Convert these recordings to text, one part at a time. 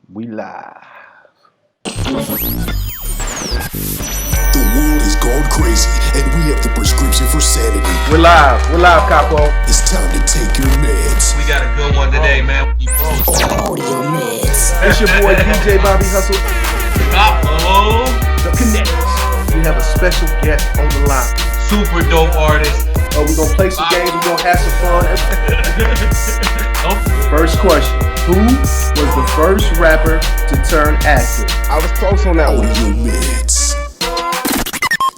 We live. The world has gone crazy, and we have the prescription for sanity. We're live, Capo. It's time to take your meds. We got a good one today, man. AudioMeds. It's your boy DJ Bobby Hustle. Capo, The Connectors. We have a special guest on the line. super dope artist. We're gonna play some games. We're gonna have some fun. First question: who was the first rapper to turn actor? I was close on that one. AudioMeds.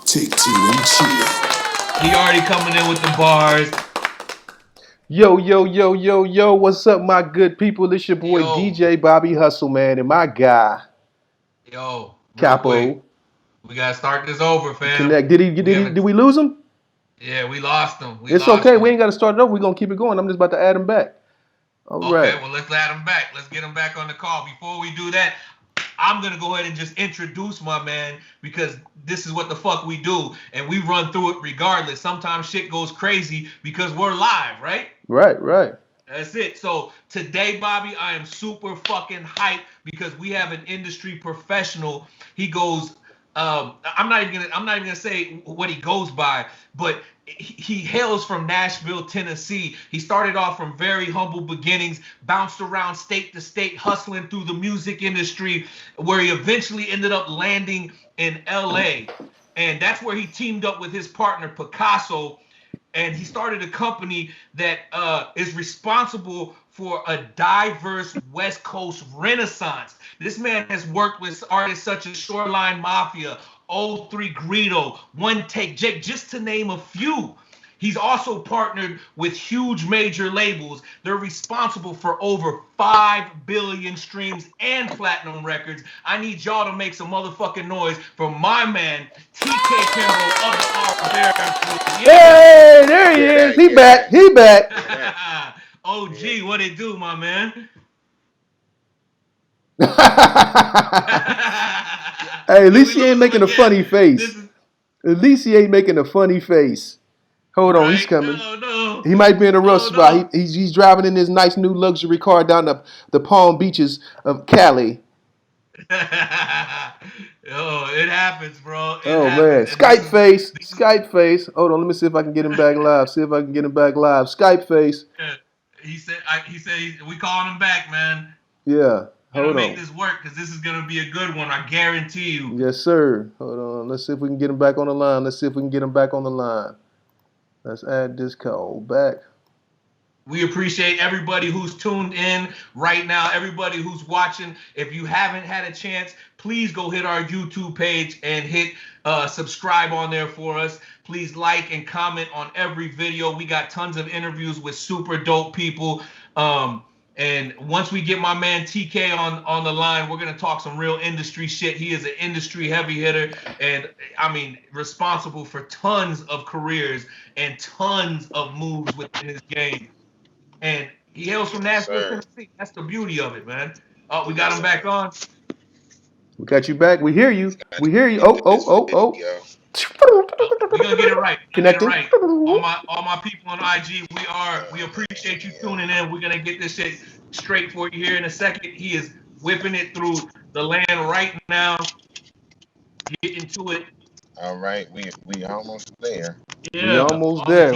Take two and chill. He already coming in with the bars. Yo, what's up, my good people? It's your boy Yo. DJ Bobby Hustle, man, and my guy, Yo, real Capo. quick, we gotta start this over, fam. Connect. Did we lose him? Yeah, we lost him. It's okay. We ain't got to start it over. We're going to keep it going. I'm just about to add him back. All right. Okay, well, let's add him back. Let's get him back on the call. Before we do that, I'm going to go ahead and just introduce my man because this is what the fuck we do. And we run through it regardless. Sometimes shit goes crazy because we're live, right? Right. That's it. So today, Bobby, I am super fucking hyped because we have an industry professional. He goes, I'm not even gonna say what he goes by, but he hails from Nashville, Tennessee. He started off from very humble beginnings, bounced around state to state, hustling through the music industry, where he eventually ended up landing in LA. And that's where he teamed up with his partner Picasso. And he started a company that is responsible for a diverse West Coast renaissance. This man has worked with artists such as Shoreline Mafia, 03 Greedo, One Take Jake, just to name a few. He's also partnered with huge major labels. They're responsible for over 5 billion streams and platinum records. I need y'all to make some motherfucking noise for my man, TK Kimball of the R.Baron Group. Hey, there he is. He back. OG, what it do, my man? Hey, at least he ain't making a funny face. At least he ain't making a funny face. Hold on, he's coming. No. He might be in a rough spot. He's driving in his nice new luxury car down the Palm Beaches of Cali. Oh, it happens, bro. Man, Skype face. Hold on, let me see if I can get him back live. Skype face. He said we calling him back, man. Yeah. Hold on. Hold Make this work because this is gonna be a good one. I guarantee you. Yes, sir. Hold on. Let's see if we can get him back on the line. Let's add this call back. We appreciate everybody who's tuned in right now, everybody who's watching. If you haven't had a chance, please go hit our YouTube page and hit subscribe on there for us. Please like and comment on every video. We got tons of interviews with super dope people. And once we get my man TK on the line, we're going to talk some real industry shit. He is an industry heavy hitter and, I mean, responsible for tons of careers and tons of moves within his game. And he hails from Nashville, Tennessee. That's the beauty of it, man. Oh, we got him back on. We got you back. We hear you. Oh. We're gonna get it right. Connecting. All my people on IG, we appreciate you tuning in. We're gonna get this shit straight for you here in a second. He is whipping it through the land right now. Getting to it. All right, we almost there. Yeah,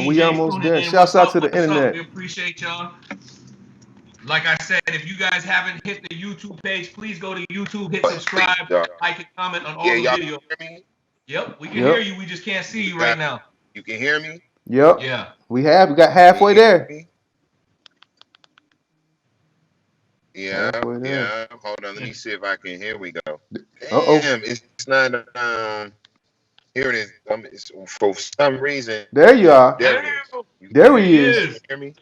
we almost there. Shouts out to the internet. We appreciate y'all. Like I said, if you guys haven't hit the YouTube page, please go to YouTube, hit subscribe, like and comment on all the videos. Hear me? Yep, we can hear you. We just can't see you right now. You can hear me? Yep. Yeah. We got halfway there. Yeah. Hold on, let me see if I can. Here we go. Uh-oh. Damn, it's not. Here it is. For some reason. There you are. There he is. is. You hear me?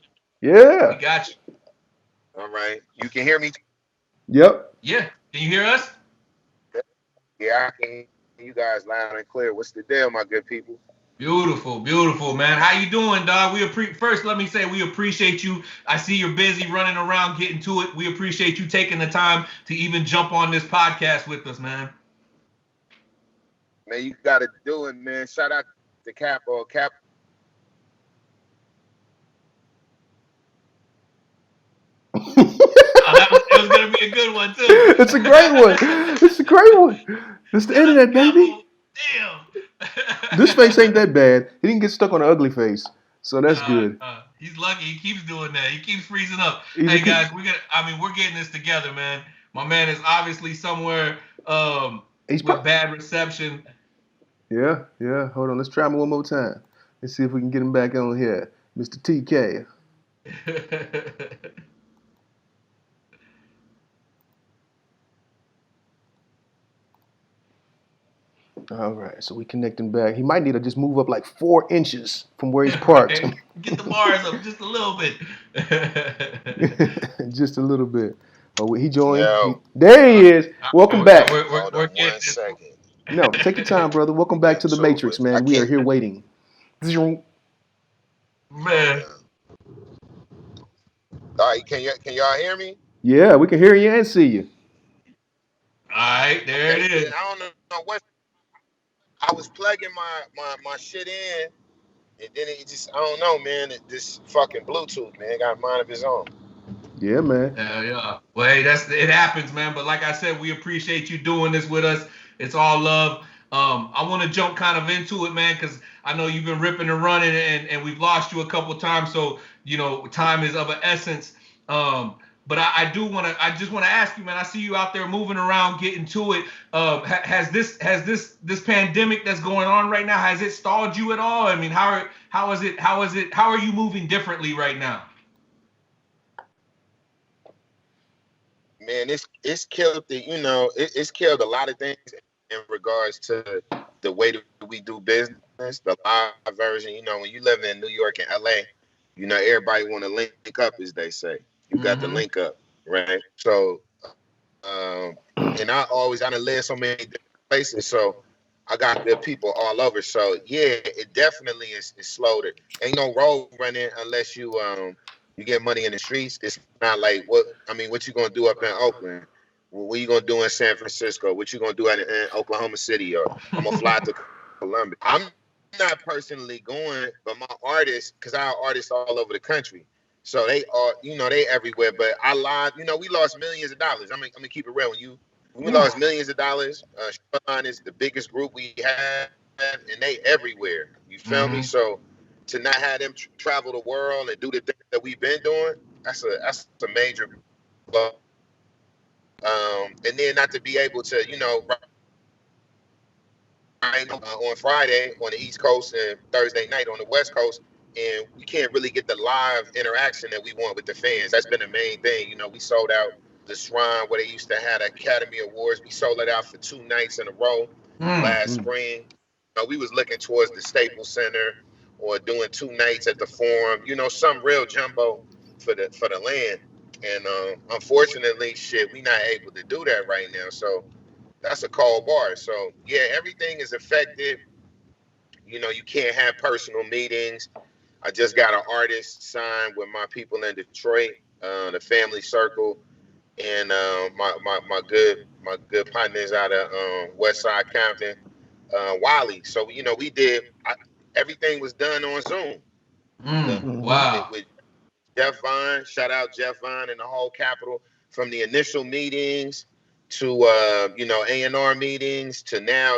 Yeah. We got you. All right. You can hear me? Yep. Yeah. Can you hear us? Yeah, I can hear you guys loud and clear. What's the deal, my good people? Beautiful, man. How you doing, dog? First, let me say we appreciate you. I see you're busy running around getting to it. We appreciate you taking the time to even jump on this podcast with us, man. Man, you got to do it, man. Shout out to Capo. It was gonna be a good one too. It's a great one. It's a great one. It's the internet, baby. Damn. This face ain't that bad. He didn't get stuck on an ugly face, so that's good. He's lucky. He keeps doing that. He keeps freezing up. He's Hey guys, we're getting this together, man. My man is obviously somewhere with bad reception. Yeah. Hold on. Let's try him one more time. Let's see if we can get him back on here, Mr. TK. All right, so we connecting back. He might need to just move up like 4 inches from where he's parked. Okay. Get the bars up just a little bit. Just a little bit. Oh, he joined. Yo. There he is. Welcome back. Hold on 1 second. No, take your time, brother. Welcome back to the Matrix, man. We are here waiting. Man. All right, can y'all hear me? Yeah, we can hear you and see you. All right, there it is. I don't know what. I was plugging my shit in, and then it just, I don't know, man. This fucking Bluetooth, man, got a mind of his own. Yeah, man. Yeah. Well, hey, it happens, man. But like I said, we appreciate you doing this with us. It's all love. I want to jump kind of into it, man, because I know you've been ripping and running, and we've lost you a couple times. So, time is of an essence. But I just want to ask you, man. I see you out there moving around, getting to it. Has this pandemic that's going on right now, has it stalled you at all? I mean, how are you moving differently right now? Man, it's killed it's killed a lot of things in regards to the way that we do business. The live version, when you live in New York and LA, everybody want to link up, as they say. You got to link up, right? So, and I done lived so many different places, so I got good people all over. So yeah, it definitely is slowed it. Ain't no road running unless you get money in the streets. It's not like what you gonna do up in Oakland? What you gonna do in San Francisco? What you gonna do in Oklahoma City? Or I'm gonna fly to Columbus. I'm not personally going, but my artists, because I have artists all over the country. So they are, they everywhere. But I lied, we lost millions of dollars. I'm gonna keep it real. We lost millions of dollars. Shoreline is the biggest group we have, and they everywhere. You feel me? So to not have them travel the world and do the things that we've been doing, that's a major blow. And then not to be able to, on Friday on the East Coast and Thursday night on the West Coast, and we can't really get the live interaction that we want with the fans. That's been the main thing. We sold out the Shrine where they used to have Academy Awards. We sold it out for 2 nights in a row last spring. We was looking towards the Staples Center or doing 2 nights at the Forum. Some real jumbo for the land. And unfortunately, we not able to do that right now. So that's a cold bar. So yeah, everything is affected. You can't have personal meetings. I just got an artist signed with my people in Detroit, the Family Circle, and my good partners out of West Side Compton, Wiley. So we did everything was done on Zoom. Wow. With Jeff Vine, shout out Jeff Vine and the whole Capitol, from the initial meetings to A&R meetings to now.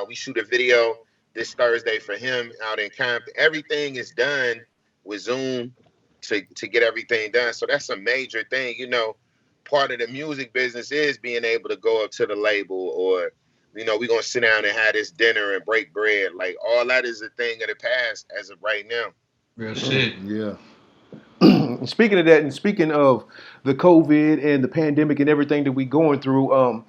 We shoot a video this Thursday for him out in Compton. Everything is done with Zoom to get everything done. So that's a major thing. Part of the music business is being able to go up to the label, or, we're going to sit down and have this dinner and break bread. Like, all that is a thing of the past as of right now. Real shit. Yeah. Speaking of that, and speaking of the COVID and the pandemic and everything that we're going through,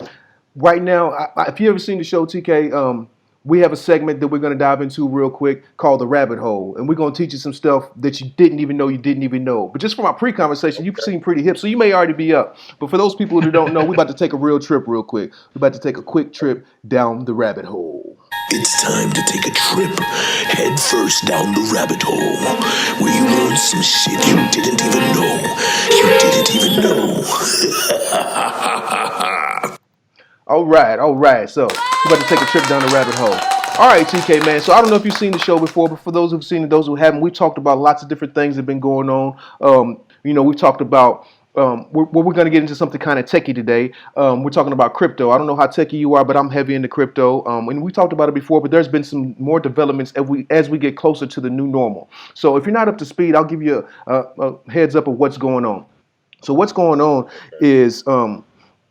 right now, if you ever seen the show, TK, we have a segment that we're going to dive into real quick called The Rabbit Hole. And we're going to teach you some stuff that you didn't even know. But just from our pre-conversation, you seem pretty hip, so you may already be up. But for those people who don't know, we're about to take a real trip real quick. We're about to take a quick trip down the rabbit hole. It's time to take a trip head first down the rabbit hole, where you learn some shit you didn't even know. All right. So we're about to take a trip down the rabbit hole. All right, TK, man. So I don't know if you've seen the show before, but for those who've seen it, those who haven't, we've talked about lots of different things that have been going on. We've talked about we're going to get into something kind of techie today. We're talking about crypto. I don't know how techie you are, but I'm heavy into crypto. And we talked about it before, but there's been some more developments as we get closer to the new normal. So if you're not up to speed, I'll give you a heads up of what's going on. So what's going on is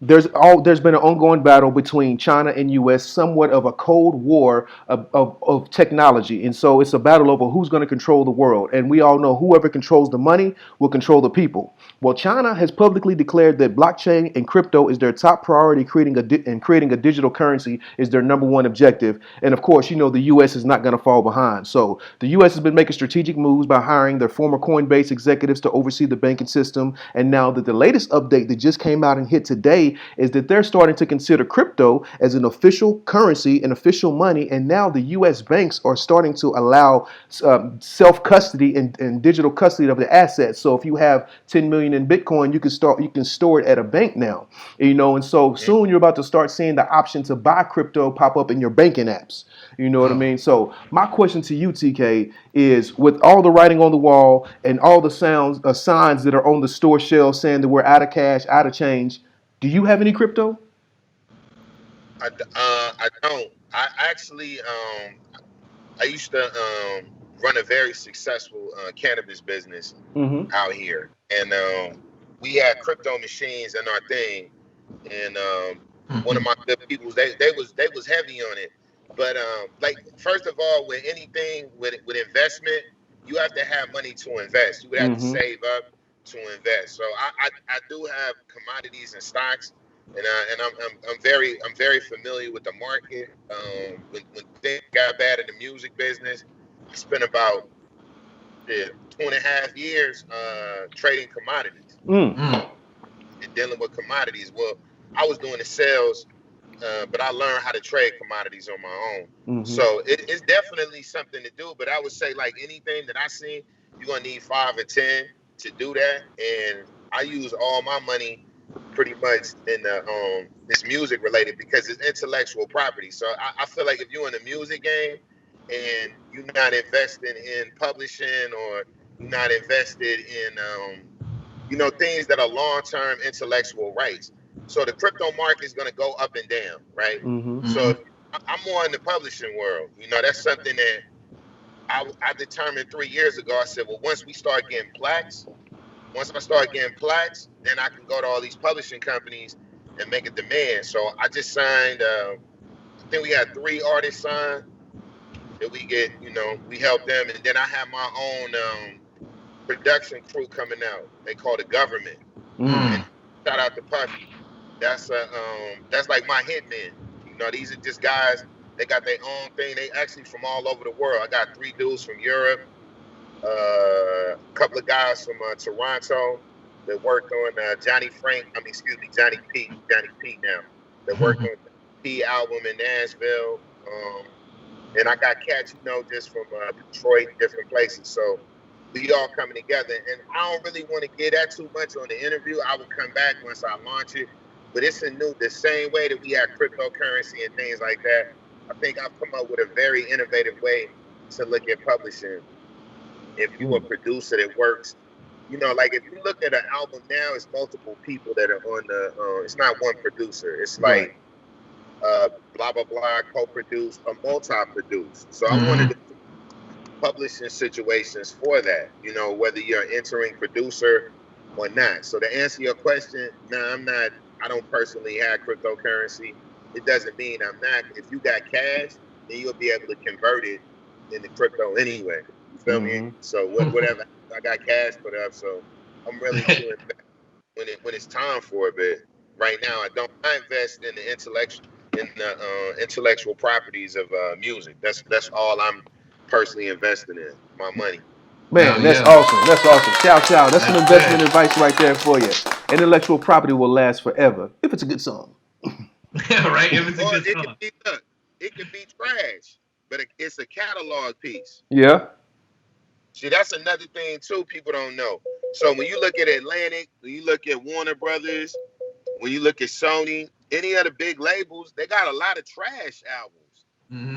there's been an ongoing battle between China and U.S., somewhat of a cold war of technology, and so it's a battle over who's going to control the world. And we all know whoever controls the money will control the people. Well, China has publicly declared that blockchain and crypto is their top priority, creating a digital currency is their number one objective. And of course, the U.S. is not going to fall behind. So the U.S. has been making strategic moves by hiring their former Coinbase executives to oversee the banking system. And now that the latest update that just came out and hit today is that they're starting to consider crypto as an official currency and official money. And now the U.S. banks are starting to allow self-custody and digital custody of the assets. So if you have 10 million in Bitcoin, you can store it at a bank now. And so soon you're about to start seeing the option to buy crypto pop up in your banking apps. You know what I mean? So my question to you, TK, is with all the writing on the wall and all the signs that are on the store shelves saying that we're out of cash, out of change, do you have any crypto? I don't. I actually, I used to run a very successful cannabis business out here, and we had crypto machines in our thing, and one of my good people, they was heavy on it. But like, first of all, with anything with investment, you have to have money to invest. You would have to save up to invest. So I do have commodities and stocks, and I'm very familiar with the market. When things got bad in the music business, I spent about 2.5 years trading commodities and dealing with commodities. Well, I was doing the sales, but I learned how to trade commodities on my own. So it's definitely something to do. But I would say, like anything that I see, you're gonna need 5 or 10 to do that. And I use all my money pretty much in the it's music related because it's intellectual property. So I feel like if you're in the music game and you're not invested in publishing or you're not invested in things that are long-term intellectual rights. So the crypto market is going to go up and down, right? So I'm more in the publishing world. That's something that I determined 3 years ago. I said, well, once I start getting plaques, then I can go to all these publishing companies and make a demand. So I just signed, I think we had 3 artists signed that we get, we help them. And then I have my own production crew coming out. They call it Government. And shout out to Puffy. That's like my hitman. These are just guys. They got their own thing. They actually from all over the world. I got 3 dudes from Europe, a couple of guys from Toronto that worked on Johnny P now. That worked on the P album in Nashville. And I got cats, just from Detroit, different places. So we all coming together. And I don't really want to get that too much on the interview. I will come back once I launch it. But it's the same way that we have cryptocurrency and things like that. I think I've come up with a very innovative way to look at publishing. If you're a producer that works, like if you look at an album now, it's multiple people that are on it's not one producer. It's like blah, blah, blah, co-produced or multi-produced. So I'm one of the publishing situations for that, whether you're entering producer or not. So to answer your question, no, I don't personally have cryptocurrency. It doesn't mean I'm not. If you got cash, then you'll be able to convert it into crypto anyway. You feel me? So whatever, I got cash put up. So I'm really doing that when it's time for it. But right now, I don't. I invest in the intellectual properties of music. That's all I'm personally investing in, my money. Man, that's awesome. That's awesome. Shout. That's some investment advice right there for you. Intellectual property will last forever if it's a good song. Right? If it's a good song. It could be trash, but it's a catalog piece. Yeah. See, that's another thing too. People don't know. So when you look at Atlantic, when you look at Warner Brothers, when you look at Sony, any other big labels, they got a lot of trash albums,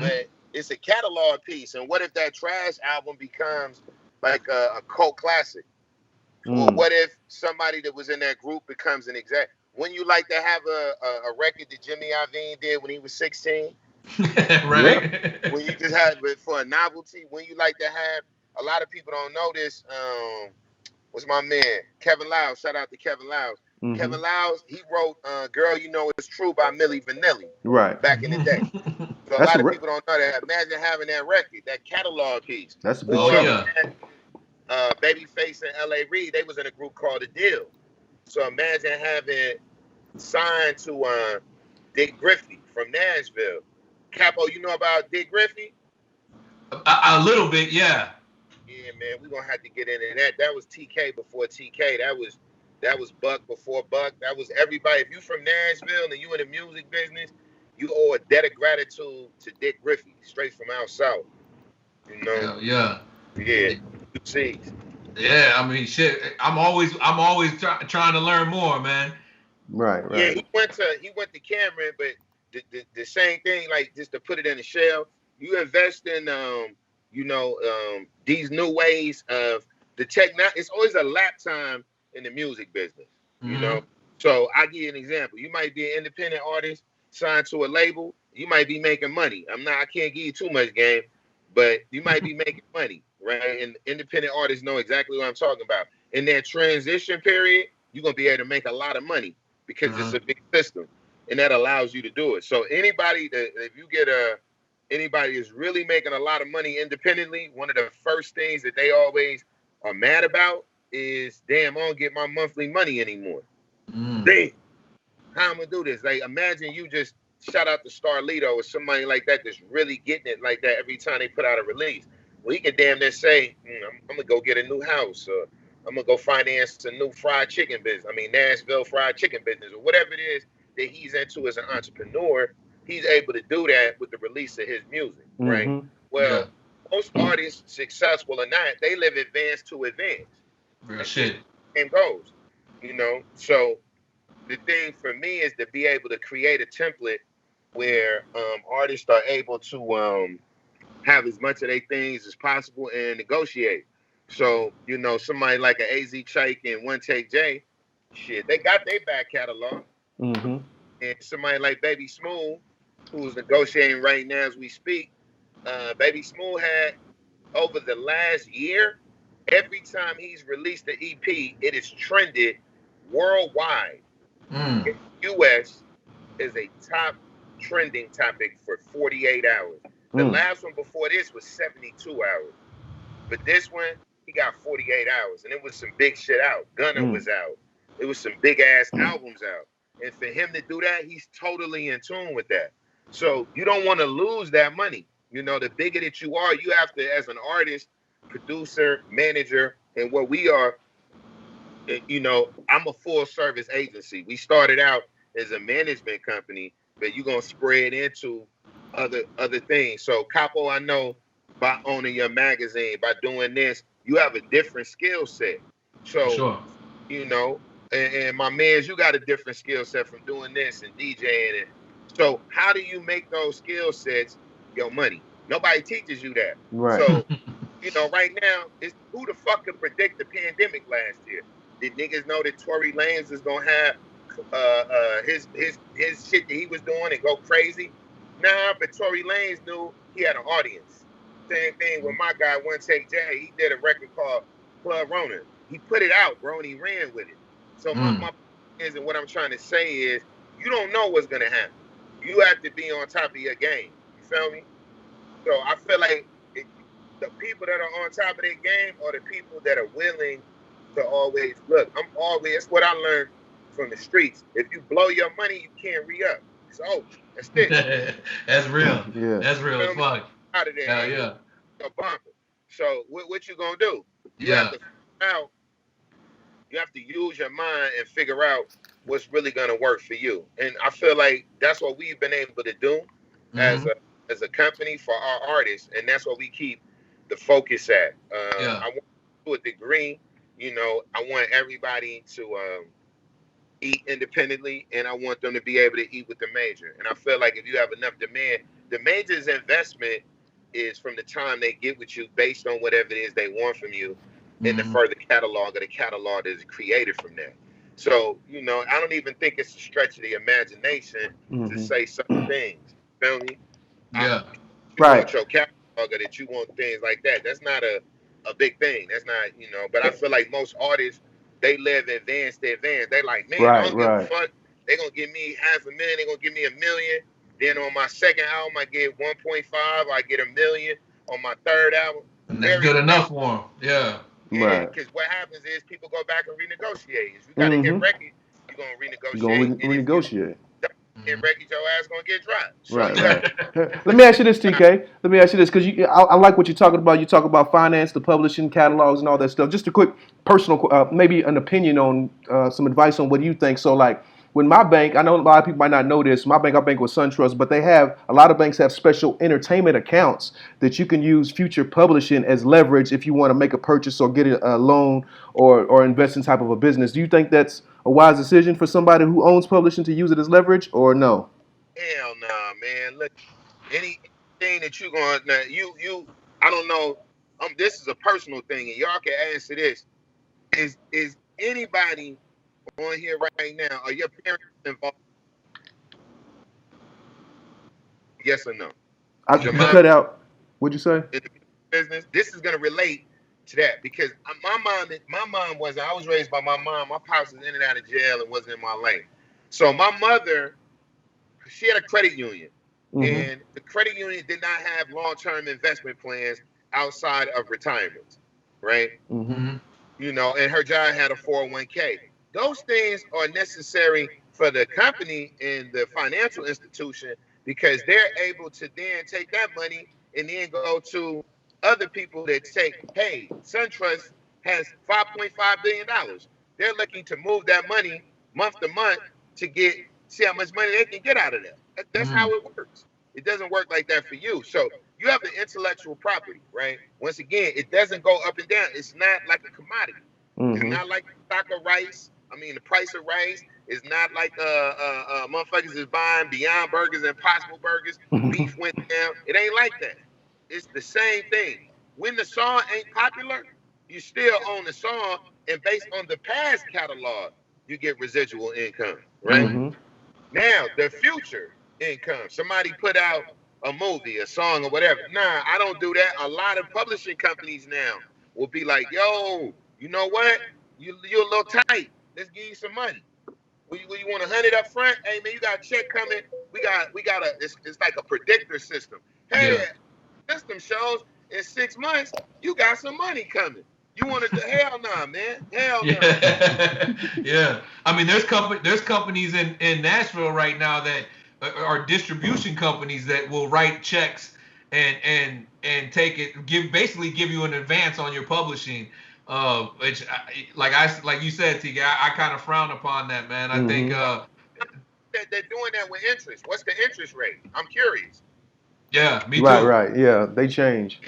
but it's a catalog piece. And what if that trash album becomes like a cult classic? Or what if somebody that was in that group becomes an exec? Wouldn't you like to have a record that Jimmy Iovine did when he was 16? Right. When you just had it for a novelty, when you like to have, a lot of people don't know this. What's my man? Kevin Lyles. Shout out to Kevin Lyles. Kevin Lyles, he wrote Girl You Know It's True by Milli Vanilli. Right. Back in the day. So a lot of people don't know that. Imagine having that record, that catalog piece. That's a big Babyface and L.A. Reid, they was in a group called The Deal. So imagine having signed to Dick Griffey from Nashville. Capo, you know about Dick Griffey? A little bit, yeah. Yeah, man, we're gonna have to get into that. That was TK before TK. That was Buck before Buck. That was everybody. If you from Nashville and you in the music business, you owe a debt of gratitude to Dick Griffey, straight from out south. You know? Yeah. You see. Yeah, I mean, shit. I'm always trying to learn more, man. Right. Yeah, he went to Cameron, but the same thing, like, just to put it in a shell, you invest in these new ways of the it's always a lap time in the music business, you know. So I give you an example. You might be an independent artist signed to a label. You might be making money. I can't give you too much game, but you might be making money, right? And independent artists know exactly what I'm talking about. In that transition period, you're gonna be able to make a lot of money because it's a big system, and that allows you to do it. So anybody if you get anybody is really making a lot of money independently, one of the first things that they always are mad about is, damn, I don't get my monthly money anymore. Damn, how I'm gonna do this? Like, imagine you just shout out to Starlito or somebody like that that's really getting it like that every time they put out a release. Well, he can damn near say, I'm gonna go get a new house, or I'm gonna go finance a new fried chicken business. Nashville fried chicken business, or whatever it is that he's into as an entrepreneur. He's able to do that with the release of his music, right? Well, most artists, successful or not, they live advance to advance. Real shit. Same goes, you know. So the thing for me is to be able to create a template where artists are able to have as much of their things as possible and negotiate. So, you know, somebody like an AZ Chike and One Take J, shit, they got their back catalog. And somebody like Baby Smooth, who's negotiating right now as we speak, Baby Smooth had, over the last year, every time he's released the EP, it is trended worldwide. In the U.S. is a top trending topic for 48 hours. The last one before this was 72 hours. But this one, he got 48 hours. And it was some big shit out. Gunna was out. It was some big-ass albums out. And for him to do that, he's totally in tune with that. So you don't want to lose that money. You know, the bigger that you are, you have to, as an artist, producer, manager, and what we are, you know, I'm a full-service agency. We started out as a management company, but you're going to spread into other things. So, Capo, I know by owning your magazine, by doing this, you have a different skill set. So, you know, and my mans, you got a different skill set from doing this and DJing it. So how do you make those skill sets your money? Nobody teaches you that. Right. So, you know, right now, it's who the fuck could predict the pandemic last year? Did niggas know that Tory Lanez is gonna have his shit that he was doing and go crazy? Nah, but Tory Lanez knew he had an audience. Same thing with my guy, One Take J. He did a record called Club Rona. He put it out, bro, and he ran with it. So my is, and what I'm trying to say is, you don't know what's gonna happen. You have to be on top of your game. You feel me? So I feel like the people that are on top of their game are the people that are willing to always look. That's what I learned from the streets. If you blow your money, you can't re-up. It's over. That's it. That's real. Yeah. That's real as fuck. Out of there. Hell yeah. A bumper. So what you gonna do? You have to use your mind and figure out what's really gonna work for you. And I feel like that's what we've been able to do as a company for our artists, and that's what we keep the focus at. I want to a degree, you know, I want everybody to eat independently, and I want them to be able to eat with the major. And I feel like if you have enough demand, the major's investment is from the time they get with you based on whatever it is they want from you. in the further catalog of the catalog that is created from that. So, you know, I don't even think it's a stretch of the imagination to say such things. Feel me? Yeah. You want your catalog or that you want things like that. That's not a big thing. That's not, you know, but I feel like most artists, they live advanced to advance. They like, man, I don't give a fuck. They gonna give me $500,000. They gonna give me $1 million. Then on my second album, I get 1.5. I get $1 million. On my third album, and that's good enough for them. Yeah. Yeah, because what happens is people go back and renegotiate. If you got a hit record, you're gonna renegotiate. Renegotiate. Hit record, your ass gonna get dropped. So right. Let me ask you this, TK. Let me ask you this, because I like what you're talking about. You talk about finance, the publishing, catalogs, and all that stuff. Just a quick personal, maybe an opinion on some advice on what you think. So, like, when my bank, I know a lot of people might not know this. My bank, I bank with SunTrust, but a lot of banks have special entertainment accounts that you can use future publishing as leverage if you want to make a purchase or get a loan or invest in type of a business. Do you think that's a wise decision for somebody who owns publishing to use it as leverage, or no? Hell nah, man. Look, anything that you gonna I don't know. This is a personal thing, and y'all can answer this. Is anybody on here right now? Are your parents involved? Yes or no? You cut out. What'd you say? In the business. This is gonna relate to that because my mom wasn't. I was raised by my mom. My pops was in and out of jail and wasn't in my lane. So my mother, she had a credit union, and the credit union did not have long-term investment plans outside of retirement, right? You know, and her job had a 401k. Those things are necessary for the company and the financial institution because they're able to then take that money and then go to other people that say, hey, SunTrust has $5.5 billion. They're looking to move that money month to month to see how much money they can get out of that. That's how it works. It doesn't work like that for you. So you have the intellectual property, right? Once again, it doesn't go up and down. It's not like a commodity. It's not like the stock of rice. I mean, the price of rice is not like motherfuckers is buying Beyond Burgers and Impossible Burgers. Beef went down. It ain't like that. It's the same thing. When the song ain't popular, you still own the song, and based on the past catalog, you get residual income, right? Now, the future income. Somebody put out a movie, a song, or whatever. Nah, I don't do that. A lot of publishing companies now will be like, yo, you know what? You're a little tight. Let's give you some money. You want 100 up front? Hey man, you got a check coming. We got it's like a predictor system. Hey, system shows in 6 months you got some money coming. You want to? Hell nah, man. Hell no. Yeah. I mean, there's companies in Nashville right now that are distribution companies that will write checks and take it, give you an advance on your publishing. Which like you said, TK, I kind of frown upon that, man. I think they're doing that with interest. What's the interest rate? I'm curious. Yeah, me too. Right. Yeah, they change.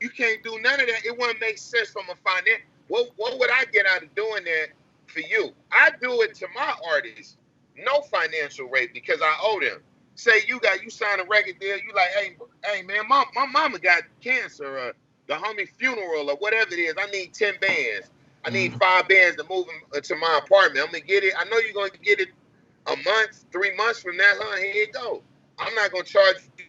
You can't do none of that. It wouldn't make sense from a finance. What would I get out of doing that for you? I do it to my artists, no financial rate because I owe them. Say you sign a record deal, you like, hey man, my mama got cancer, the homie funeral or whatever it is. I need 10 bands. I need 5 bands to move them to my apartment. I'm gonna get it. I know you're gonna get it a month, 3 months from now, huh? Here you go. I'm not gonna charge you.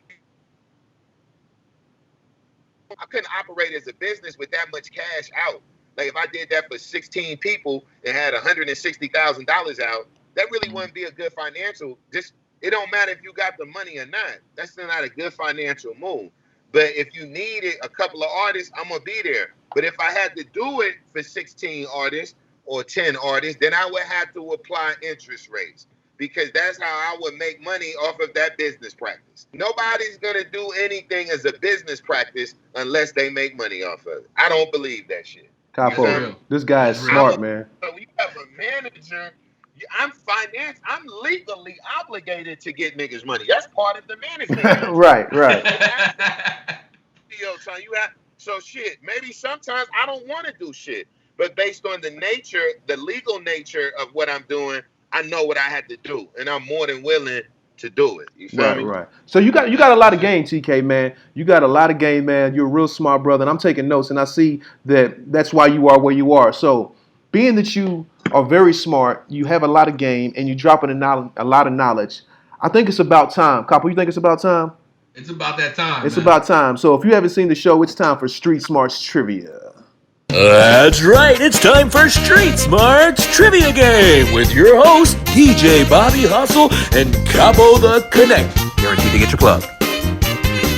I couldn't operate as a business with that much cash out. Like if I did that for 16 people and had $160,000 out, that really wouldn't be a good financial. It don't matter if you got the money or not. That's still not a good financial move. But if you needed a couple of artists, I'm gonna be there. But if I had to do it for 16 artists or 10 artists, then I would have to apply interest rates because that's how I would make money off of that business practice. Nobody's gonna do anything as a business practice unless they make money off of it. I don't believe that shit. Capo, this guy is smart, man. So you have a manager. I'm legally obligated to get niggas money. That's part of the management. Right. So shit, maybe sometimes I don't want to do shit. But based on the legal nature of what I'm doing, I know what I had to do. And I'm more than willing to do it. You feel me? Right. So you got a lot of game, TK, man. You got a lot of game, man. You're a real smart brother, and I'm taking notes, and I see that's why you are where you are. So, being that you are very smart, you have a lot of game, and you're dropping a lot of knowledge. I think it's about time. Copper, you think it's about time? It's about that time. It's about time. So if you haven't seen the show, it's time for Street Smarts Trivia. That's right, it's time for Street Smarts Trivia Game with your host, DJ Bobby Hustle and Capo the Connect. Guaranteed to get your plug.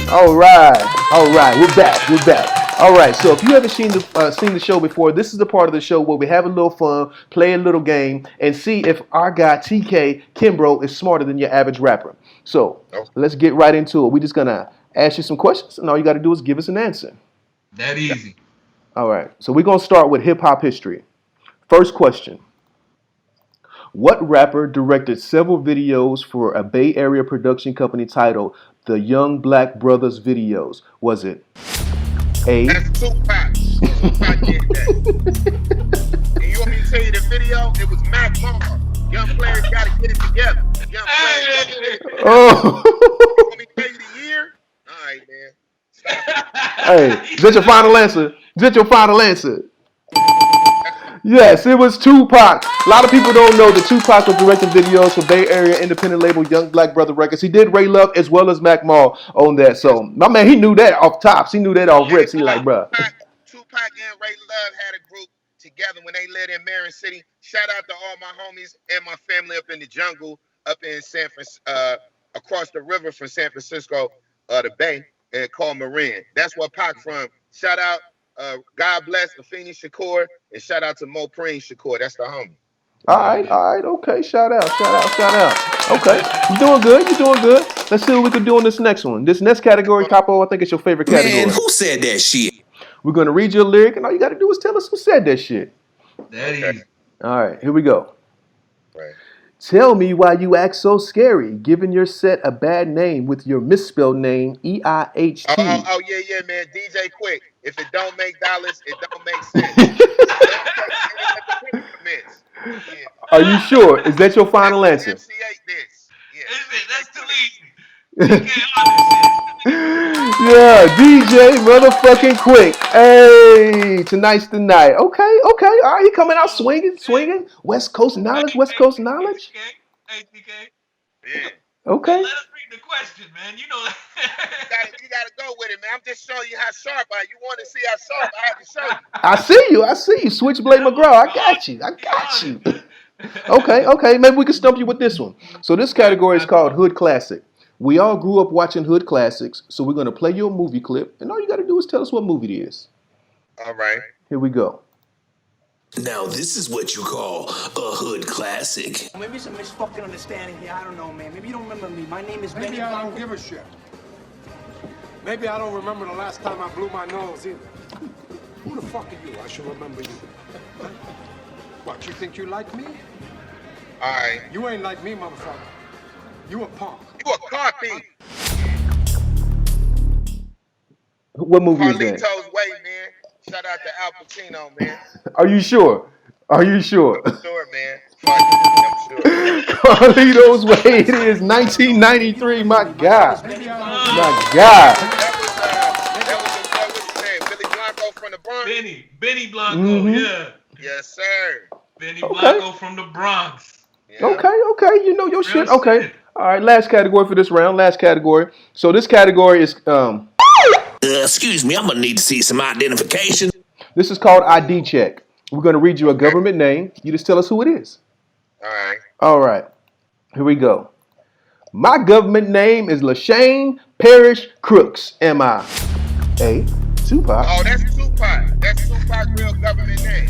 All right, we're back. All right, so if you haven't seen the show before, this is the part of the show where we have a little fun, play a little game, and see if our guy TK Kimbro is smarter than your average rapper. So let's get right into it. We're just gonna ask you some questions, and all you got to do is give us an answer. That easy. All right, so we're gonna start with hip hop history. First question: what rapper directed several videos for a Bay Area production company titled The Young Black Brothers Videos? Was it A? That's Tupac. Tupac did that. And you want me to tell you the video? It was Mac Mar. Young players got to get it together. Young players got to get it together. Oh. You want me to tell you the year? All right, man. Stop it. Hey, is that your final answer? Yes, it was Tupac. A lot of people don't know that Tupac was directing videos for Bay Area independent label Young Black Brother Records. He did Ray Love as well as Mac Mall on that. So, my man, he knew that off tops. He knew that off rips. He like, bruh. Tupac and Ray Love had a group together when they lived in Marion City. Shout out to all my homies and my family up in the jungle, up in San Francisco, across the river from San Francisco, the Bay, and called Marin. That's where Pac from. Shout out. God bless Afeni Shakur, and shout out to Mo Preen Shakur. That's the homie. All right, okay. Shout out. Okay, you're doing good. Let's see what we can do in this next one. This next category, Capo, I think it's your favorite category. Man, who said that shit? We're going to read your lyric, and all you got to do is tell us who said that shit. That easy. All right, here we go. Right. Tell me why you act so scary, giving your set a bad name with your misspelled name, EIHT. Oh, yeah, man. DJ Quick. If it don't make dollars, it don't make sense. Are you sure? Is that your final answer? Is it? That's too easy. Yeah, DJ motherfucking Quick. Hey, tonight's the night. Okay. All right, he coming out swinging. West Coast knowledge. Hey, TK. Yeah. Okay. Let us read the question, man. You know that. You gotta go with it, man. I'm just showing you how sharp I am. You want to see how sharp I have to show you. I see you. Switchblade McGraw. I got you. Okay. Maybe we can stump you with this one. So this category is called Hood Classic. We all grew up watching Hood Classics, so we're going to play you a movie clip, and all you got to do is tell us what movie it is. All right. Here we go. Now this is what you call a hood classic. Maybe some misfucking understanding here. I don't know, man. Maybe you don't remember me. My name is Maybe Benny. I don't give a shit. Maybe I don't remember the last time I blew my nose either. Who the fuck are you? I should remember you. What, you think you like me? All right. You ain't like me, motherfucker. You a punk. You a car thief. What movie is that? Carlito's Way, man. Shout out to Al Pacino, man. Are you sure? I'm sure, man. I'm sure. Carlito's Way. It is 1993. My God. That was what's his name? Billy Blanco from the Bronx. Benny Blanco, yeah. Yes, sir. Benny Blanco from the Bronx. Yeah. Okay. You know your shit. Okay. All right. Last category for this round. So this category is Excuse me, I'm gonna need to see some identification. This is called ID check. We're gonna read you a government name. You just tell us who it is. All right. All right. Here we go. My government name is LaShane Parrish Crooks. Am I A. Tupac? Oh, that's Tupac. That's Tupac's real government name.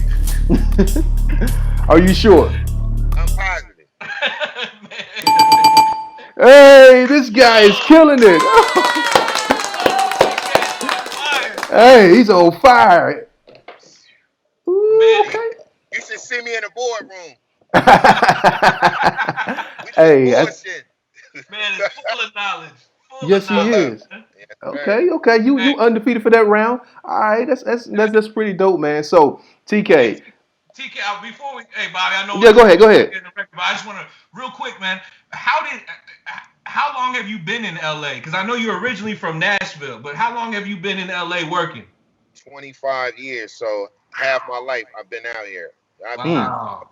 Are you sure? I'm positive. Hey, this guy is killing it. Hey, he's on fire. Ooh, okay. You should see me in the boardroom. Hey, Man is full of knowledge. Yes, he is. Okay. You undefeated for that round. All right, that's pretty dope, man. So TK, before we, hey Bobby, I know. Yeah, go ahead. But I just want to real quick, man. How how long have you been in LA? Because I know you're originally from Nashville, but how long have you been in LA working? 25 years. So half my life I've been out here. I'm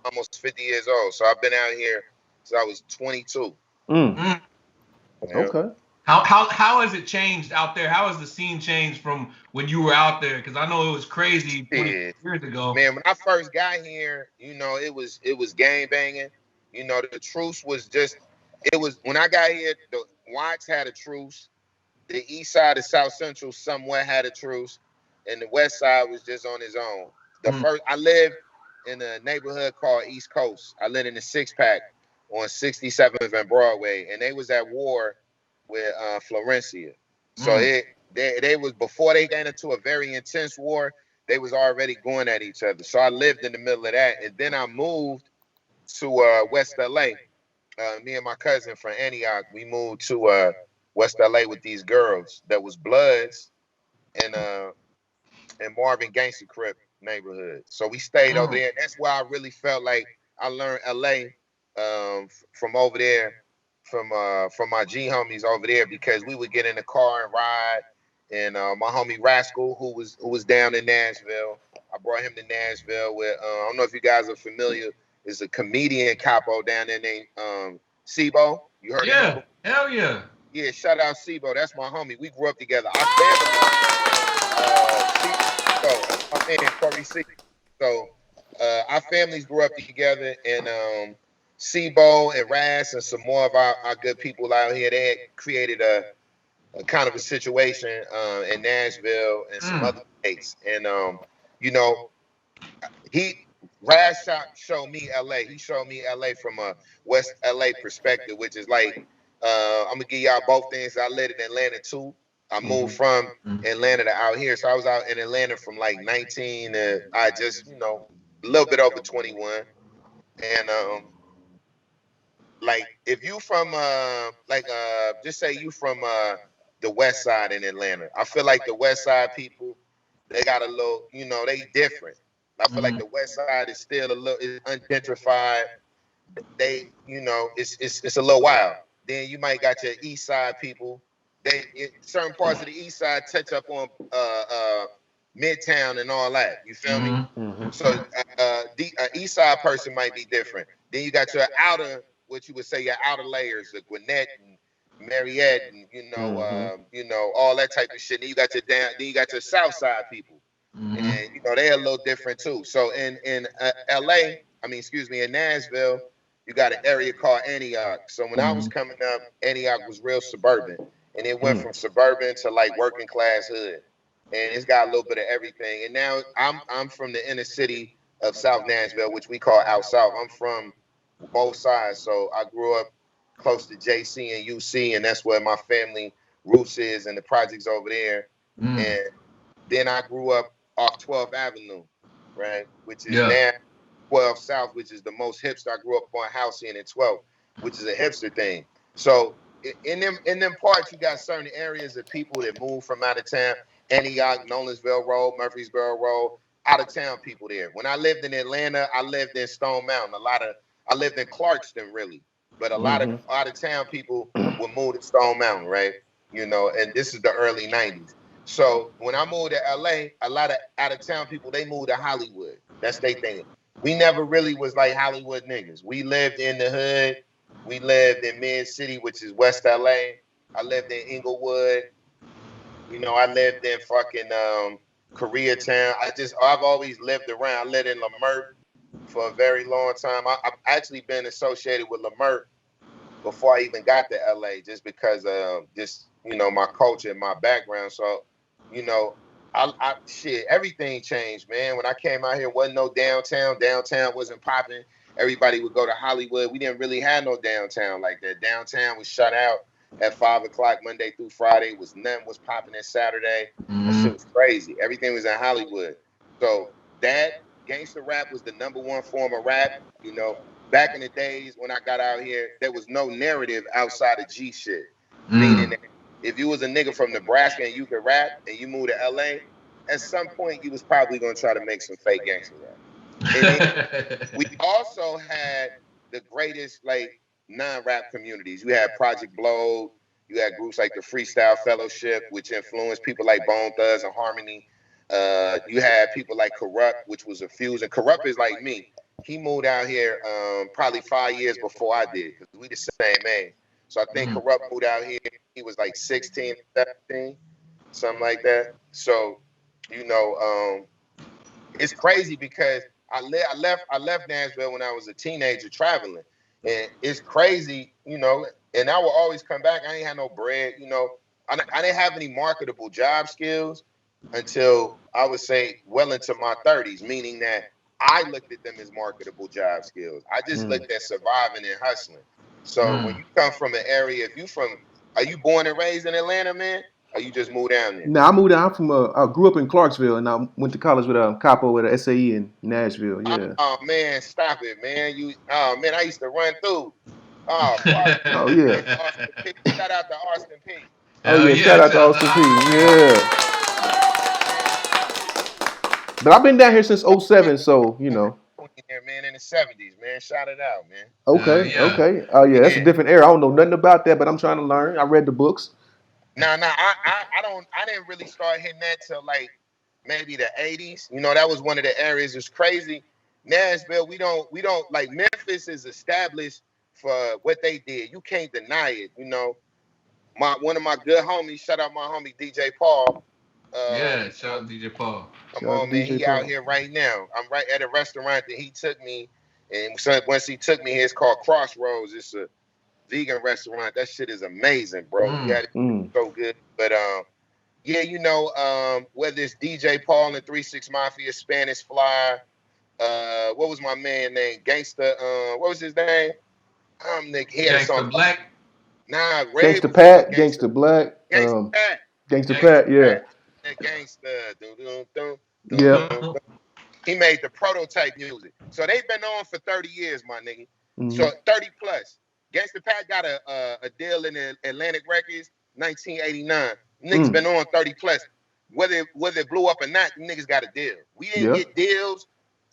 almost 50 years old. So I've been out here since I was 22. Mm. Yeah. Okay. How has it changed out there? How has the scene changed from when you were out there? Because I know it was crazy 20 years ago. Man, when I first got here, you know, it was gang banging. You know, the truce was just, it was, when I got here, the Watts had a truce. The east side of South Central somewhat had a truce. And the west side was just on his own. I lived in a neighborhood called East Coast. I lived in the Six Pack on 67th and Broadway. And they was at war with Florencia. So they was, before they got into a very intense war, they was already going at each other. So I lived in the middle of that. And then I moved to West LA. Me and my cousin from Antioch, we moved to West LA with these girls that was Bloods and Marvin Gangster Crip neighborhood. So we stayed over there. That's why I really felt like I learned LA from over there, from my G homies over there, because we would get in the car and ride. And my homie Rascal, who was down in Nashville, I brought him to Nashville with I don't know if you guys are familiar. Is a comedian capo down there named Sibo. You heard of him? Hell yeah. Yeah, shout out Sibo. That's my homie. We grew up together. Our family, my man Corey C. So our families grew up together, and Sibo and Ras and some more of our good people out here, they had created a kind of a situation in Nashville and some other states. And you know, Ras showed me LA. He showed me LA from a West LA perspective, which is like, I'm gonna give y'all both things. I lived in Atlanta too. I moved from Atlanta to out here. So I was out in Atlanta from like 19 to I just, you know, a little bit over 21. And like if you from just say you from the west side in Atlanta. I feel like the west side people, they got a little, you know, they different. I feel like the west side is still a little ungentrified. They, you know, it's a little wild. Then you might got your east side people. Certain parts of the east side touch up on Midtown and all that. You feel me? So the east side person might be different. Then you got your outer, what you would say your outer layers, like Gwinnett and Mariette, and you know all that type of shit. Then you got your south side people, and you know they're a little different too. So in in Nashville, you got an area called Antioch. So when I was coming up, Antioch was real suburban, and it went from suburban to like working class hood, and it's got a little bit of everything. And now I'm from the inner city of South Nashville, which we call Out South. I'm from both sides, so I grew up close to JC and UC, and that's where my family roots is, and the projects over there. And then I grew up off 12th Avenue, right, which is now 12 South, which is the most hipster. I grew up on Halcyon in 12th, which is a hipster thing. So in them parts, you got certain areas of people that move from out of town. Antioch, Nolensville Road, Murfreesboro Road, out of town people there. When I lived in Atlanta, I lived in Stone Mountain. I lived in Clarkston, really. But a lot of out of town people would move to Stone Mountain, right? You know, and this is the early 90s. So when I moved to LA, a lot of out of town people, they moved to Hollywood. That's their thing. We never really was like Hollywood niggas. We lived in the hood. We lived in Mid City, which is West LA. I lived in Inglewood. You know, I lived in fucking Koreatown. I've always lived around. I lived in Leimert for a very long time. I've actually been associated with Leimert before I even got to LA, just because of just, you know, my culture and my background. So, you know, everything changed, man. When I came out here, wasn't no downtown. Downtown wasn't popping. Everybody would go to Hollywood. We didn't really have no downtown like that. Downtown was shut out at 5 o'clock Monday through Friday. Nothing was popping on Saturday. That shit was crazy. Everything was in Hollywood. So that gangster rap was the #1 form of rap. You know, back in the days when I got out here, there was no narrative outside of G shit. Meaning that if you was a nigga from Nebraska and you could rap and you moved to LA, at some point you was probably gonna try to make some fake gangster rap. And then we also had the greatest, like, non-rap communities. You had Project Blow. You had groups like the Freestyle Fellowship, which influenced people like Bone Thugs and Harmony. You had people like Corrupt, which was a fusion. Corrupt is like me. He moved out here probably 5 years before I did, because we the same age. So I think Corrupt moved out here. He was like 16, 17, something like that. So, you know, it's crazy because I left Nashville when I was a teenager traveling. And it's crazy, you know, and I will always come back. I ain't had no bread, you know. I didn't have any marketable job skills until I would say well into my 30s, meaning that I looked at them as marketable job skills. I just looked at surviving and hustling. So when you come from an area, are you born and raised in Atlanta, man? Or you just moved down there? No, I moved down. I grew up in Clarksville, and I went to college with Capo with an SAE in Nashville. Yeah. Oh man, stop it, man. I used to run through. Oh, oh yeah. Shout out to Austin P. Oh yeah, shout out to Austin P. Yeah. But I've been down here since 07, so you know. Man, in the 70s, man. Shout it out, man. Okay, okay. Oh yeah, that's a different era. I don't know nothing about that, but I'm trying to learn. I read the books. I didn't really start hitting that till like maybe the 80s. You know, that was one of the areas that's crazy. Nashville, we don't like Memphis is established for what they did. You can't deny it. You know, one of my good homies, shout out my homie DJ Paul. Shout out DJ Paul. Come on, man. He out here right now. I'm right at a restaurant that he took me. And once he took me here, it's called Crossroads. It's a vegan restaurant. That shit is amazing, bro. So good. But yeah, you know, whether it's DJ Paul and 3-6 Mafia, Spanish Fly, what was my man name? Gangsta, what was his name? He had a song. Black. Nah, Gangsta Pat, Gangsta Black. Gangsta Pat. Gangsta Pat, yeah. Gangsta. Yeah. He made the prototype music. So they've been on for 30 years, my nigga. So 30 plus. Gangsta Pat got a deal in Atlantic Records, 1989. Niggas been on 30 plus. Whether it blew up or not, niggas got a deal. We didn't get deals.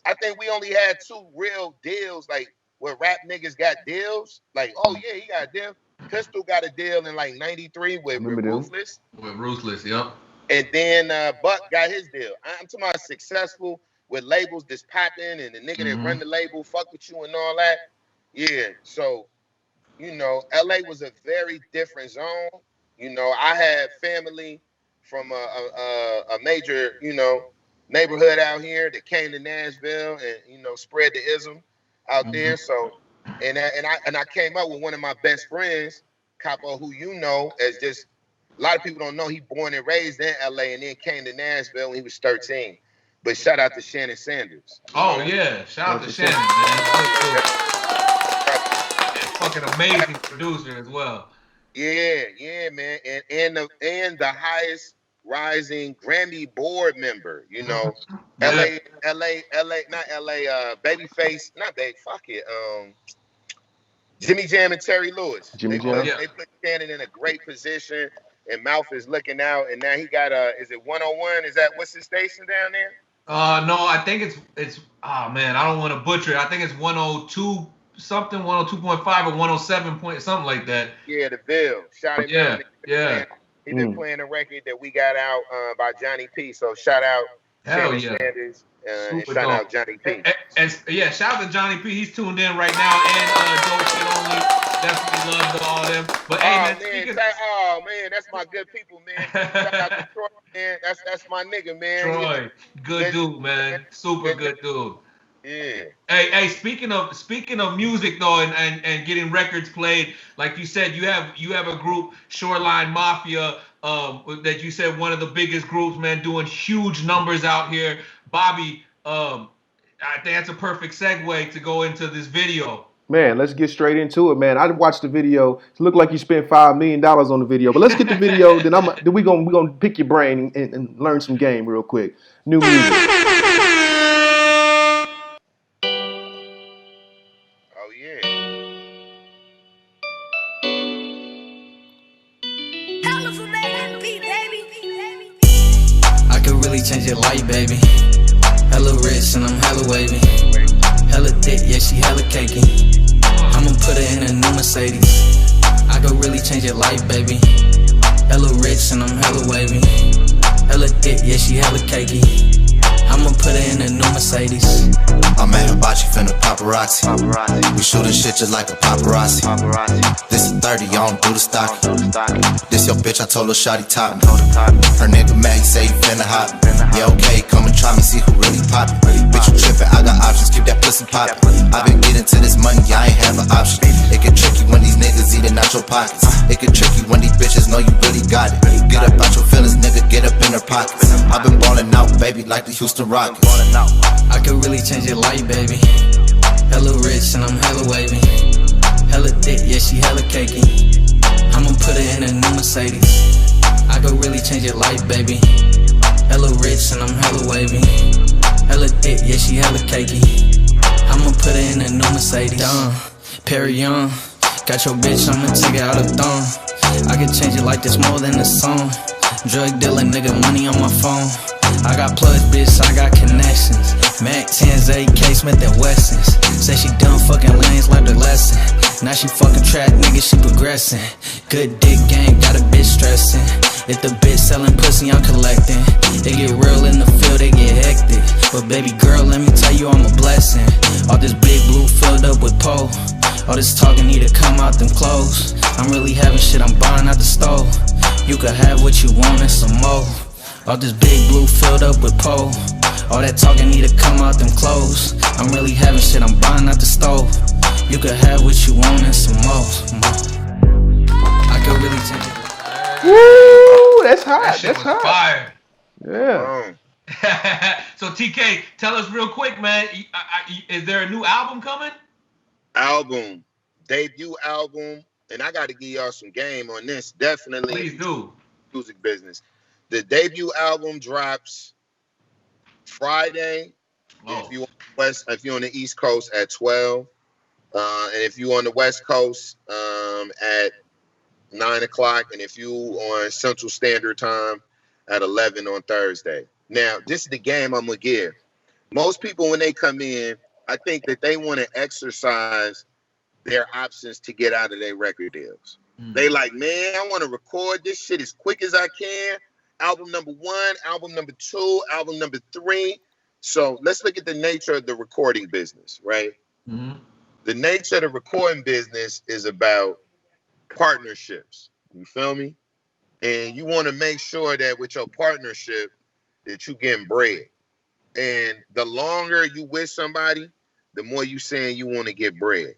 I think we only had 2 real deals, like where rap niggas got deals. Like, oh yeah, he got a deal. Pistol got a deal in like 93 with Ruthless. With Ruthless, yep. And then Buck got his deal. I'm talking about successful with labels that's popping and the nigga that run the label, fuck with you and all that. Yeah, so, you know, LA was a very different zone. You know, I had family from a major, you know, neighborhood out here that came to Nashville and, you know, spread the ism out there. So, and I came up with one of my best friends, Capo, who you know as just, a lot of people don't know he born and raised in LA and then came to Nashville when he was 13. But shout out to Shannon Sanders. Oh yeah, shout out to Shannon, man. Fucking amazing producer as well. Yeah, man. And the highest rising Grammy board member, you know. LA, not LA, Babyface, not Baby, fuck it. Jimmy Jam and Terry Lewis. They put Shannon in a great position. And Mouth is looking out, and now he got is it 101? Is that what's his station down there? No, I think it's oh man, I don't want to butcher it. I think it's 102 something, 102.5 or 107 point something like that. Yeah, the Bill. Shout him out. Yeah. He been playing a record that we got out by Johnny P. So shout out Shannon Sanders and shout out Johnny P. And shout out to Johnny P. He's tuned in right now and Dope Shit Only. Definitely love all them. But man, that's my good people, man. Shout out to Troy, man. That's my nigga, man. Troy, good dude, man. Super good dude. Yeah. Hey, speaking of music though, and getting records played, like you said, you have a group, Shoreline Mafia, that you said one of the biggest groups, man, doing huge numbers out here. Bobby, I think that's a perfect segue to go into this video. Man, let's get straight into it, man. I watched the video. It looked like you spent $5 million on the video. But let's get the video. Then we gonna pick your brain and learn some game real quick. New music. Oh yeah. I could really change your life, baby. Hella rich and I'm hella wavy. Hella thick, yeah, she hella cakey. I'ma put her in a new Mercedes. I could really change your life, baby. Hella rich and I'm hella wavy. Hella thick, yeah, she hella cakey. I'ma put her in a new Mercedes. I'm at Hibachi, finna paparazzi. We shooting shit just like a paparazzi. This is 30, I don't do the stock. This your bitch, I told her shawty top me. Her nigga mad, he say he finna hop. Yeah, okay, come and try me, see who really poppin'. Bitch, you trippin', I got options, keep that pussy poppin'. I been getting to this money, I ain't have an option. It get tricky when these niggas eatin' out your pockets. It get tricky when these bitches know you really got it. Get up out your feelings, nigga, get up in their pockets. I been ballin' out, baby, like the Houston Rockets. I could really change your life, baby. Hella rich and I'm hella wavy. Hella thick, yeah, she hella cakey. I'ma put her in a new Mercedes. I could really change your life, baby. Hella rich and I'm hella wavy. Hella thick, yeah, she hella cakey. I'ma put her in a new Mercedes. Perry Young, got your bitch, I'ma take it out of thumb. I could change it like this more than a song. Drug dealer, nigga, money on my phone. I got plugs, bitch, I got connections. Mac 10s, AK, Smith & Wessons. Say she done fucking lanes, learned her lesson. Now she fucking track, nigga, she progressing. Good dick game, got a bitch stressing. If the bitch selling pussy, I'm collecting. It get real in the field, they get hectic. But baby girl, let me tell you I'm a blessing. All this big blue filled up with pole. All this talking need to come out them clothes. I'm really having shit, I'm buying out the stove. You could have what you want and some more. All this big blue filled up with pole. All that talking need to come out them clothes. I'm really having shit, I'm buying out the stove. You could have what you want and some more. I could really change it. Woo, that's hot. That shit That's was hot. fire. Yeah. So TK, tell us real quick, man. Is there a new album coming? Album, debut album, and I got to give y'all some game on this. Definitely, Please do. Music business. The debut album drops Friday. Oh. If you're on the East Coast at 12, and if you're on the West Coast at 9 o'clock, and if you on Central Standard Time at 11 on Thursday. Now, this is the game I'm gonna give. Most people, when they come in, I think that they want to exercise their options to get out of their record deals. They like, man, I want to record this shit as quick as I can. Album number 1, album number 2, album number 3. So let's look at the nature of the recording business, right? Mm-hmm. The nature of the recording business is about partnerships. You feel me? And you want to make sure that with your partnership that you getting bread. And the longer you with somebody, the more you saying you want to get bread.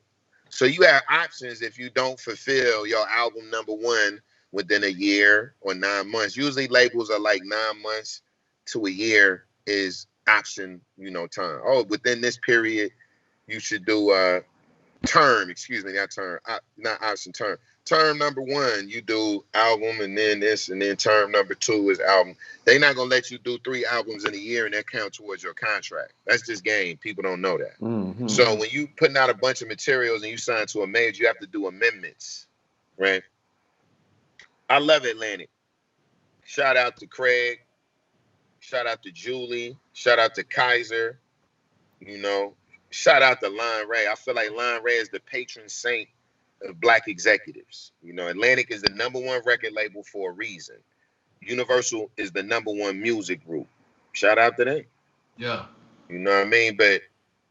So you have options if you don't fulfill your album number 1 within a year or 9 months. Usually labels are like 9 months to a year is option, time. Oh, within this period, you should do term, not option, term. Term number 1, you do album and then this, and then term number 2 is album. They're not going to let you do 3 albums in a year and that count towards your contract. That's just game. People don't know that. Mm-hmm. So when you putting out a bunch of materials and you sign to a major, you have to do amendments, right? I love Atlantic. Shout out to Craig. Shout out to Julie. Shout out to Kaiser. Shout out to Lon Ray. I feel like Lon Ray is the patron saint of Black executives. Atlantic is the number 1 record label for a reason. Universal is the number 1 music group. Shout out to them. Yeah. You know what I mean? But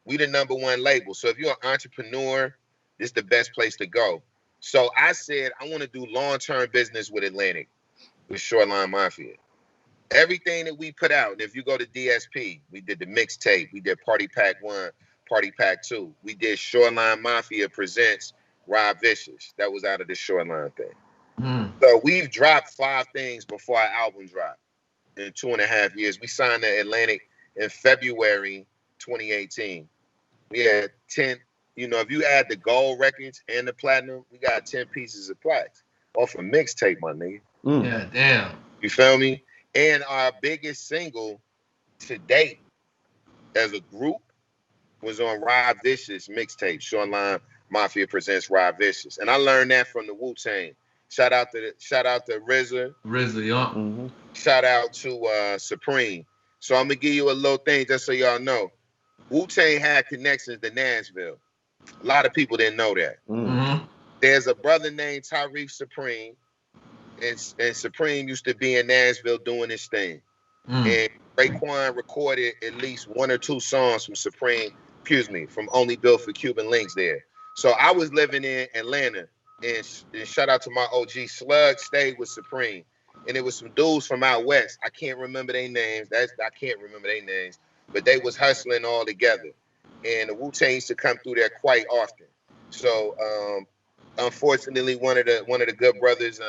we the number 1 label. So if you're an entrepreneur, this is the best place to go. So I said, I want to do long-term business with Atlantic, with Shoreline Mafia. Everything that we put out, and if you go to DSP, we did the mixtape, we did Party Pack 1, Party Pack 2. We did Shoreline Mafia Presents Rob Vicious. That was out of the Shoreline thing. So we've dropped 5 things before our album dropped in 2.5 years. We signed to Atlantic in February 2018. We had 10, if you add the gold records and the platinum, we got 10 pieces of plaques off a mixtape, my nigga. Yeah, damn. You feel me? And our biggest single to date as a group was on Rob Vicious mixtape, Shoreline Mafia Presents Rob Vicious. And I learned that from the Wu-Tang. Shout out to RZA. RZA, yeah. Mm-hmm. Shout out to Supreme. So I'm gonna give you a little thing just so y'all know. Wu-Tang had connections to Nashville. A lot of people didn't know that. Mm-hmm. There's a brother named Tyrese Supreme, and Supreme used to be in Nashville doing his thing. And Raekwon recorded at least 1 or 2 songs from from Only Built for Cuban Links there. So I was living in Atlanta, and shout out to my OG Slug stayed with Supreme. And it was some dudes from out west. I can't remember their names. But they was hustling all together. And the Wu-Tang used to come through there quite often. So unfortunately, one of the good brothers,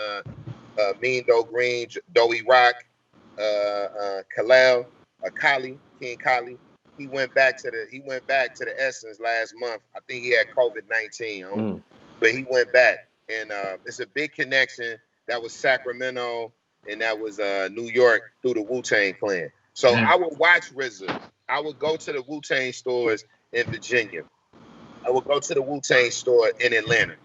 Mean Doe Green, Doey Rock, King Kali, he went back to the Essence last month. I think he had COVID-19, but he went back, and it's a big connection. That was Sacramento, and that was New York through the Wu-Tang Clan. So I would watch RZA. I would go to the Wu-Tang stores in Virginia. I would go to the Wu-Tang store in Atlanta,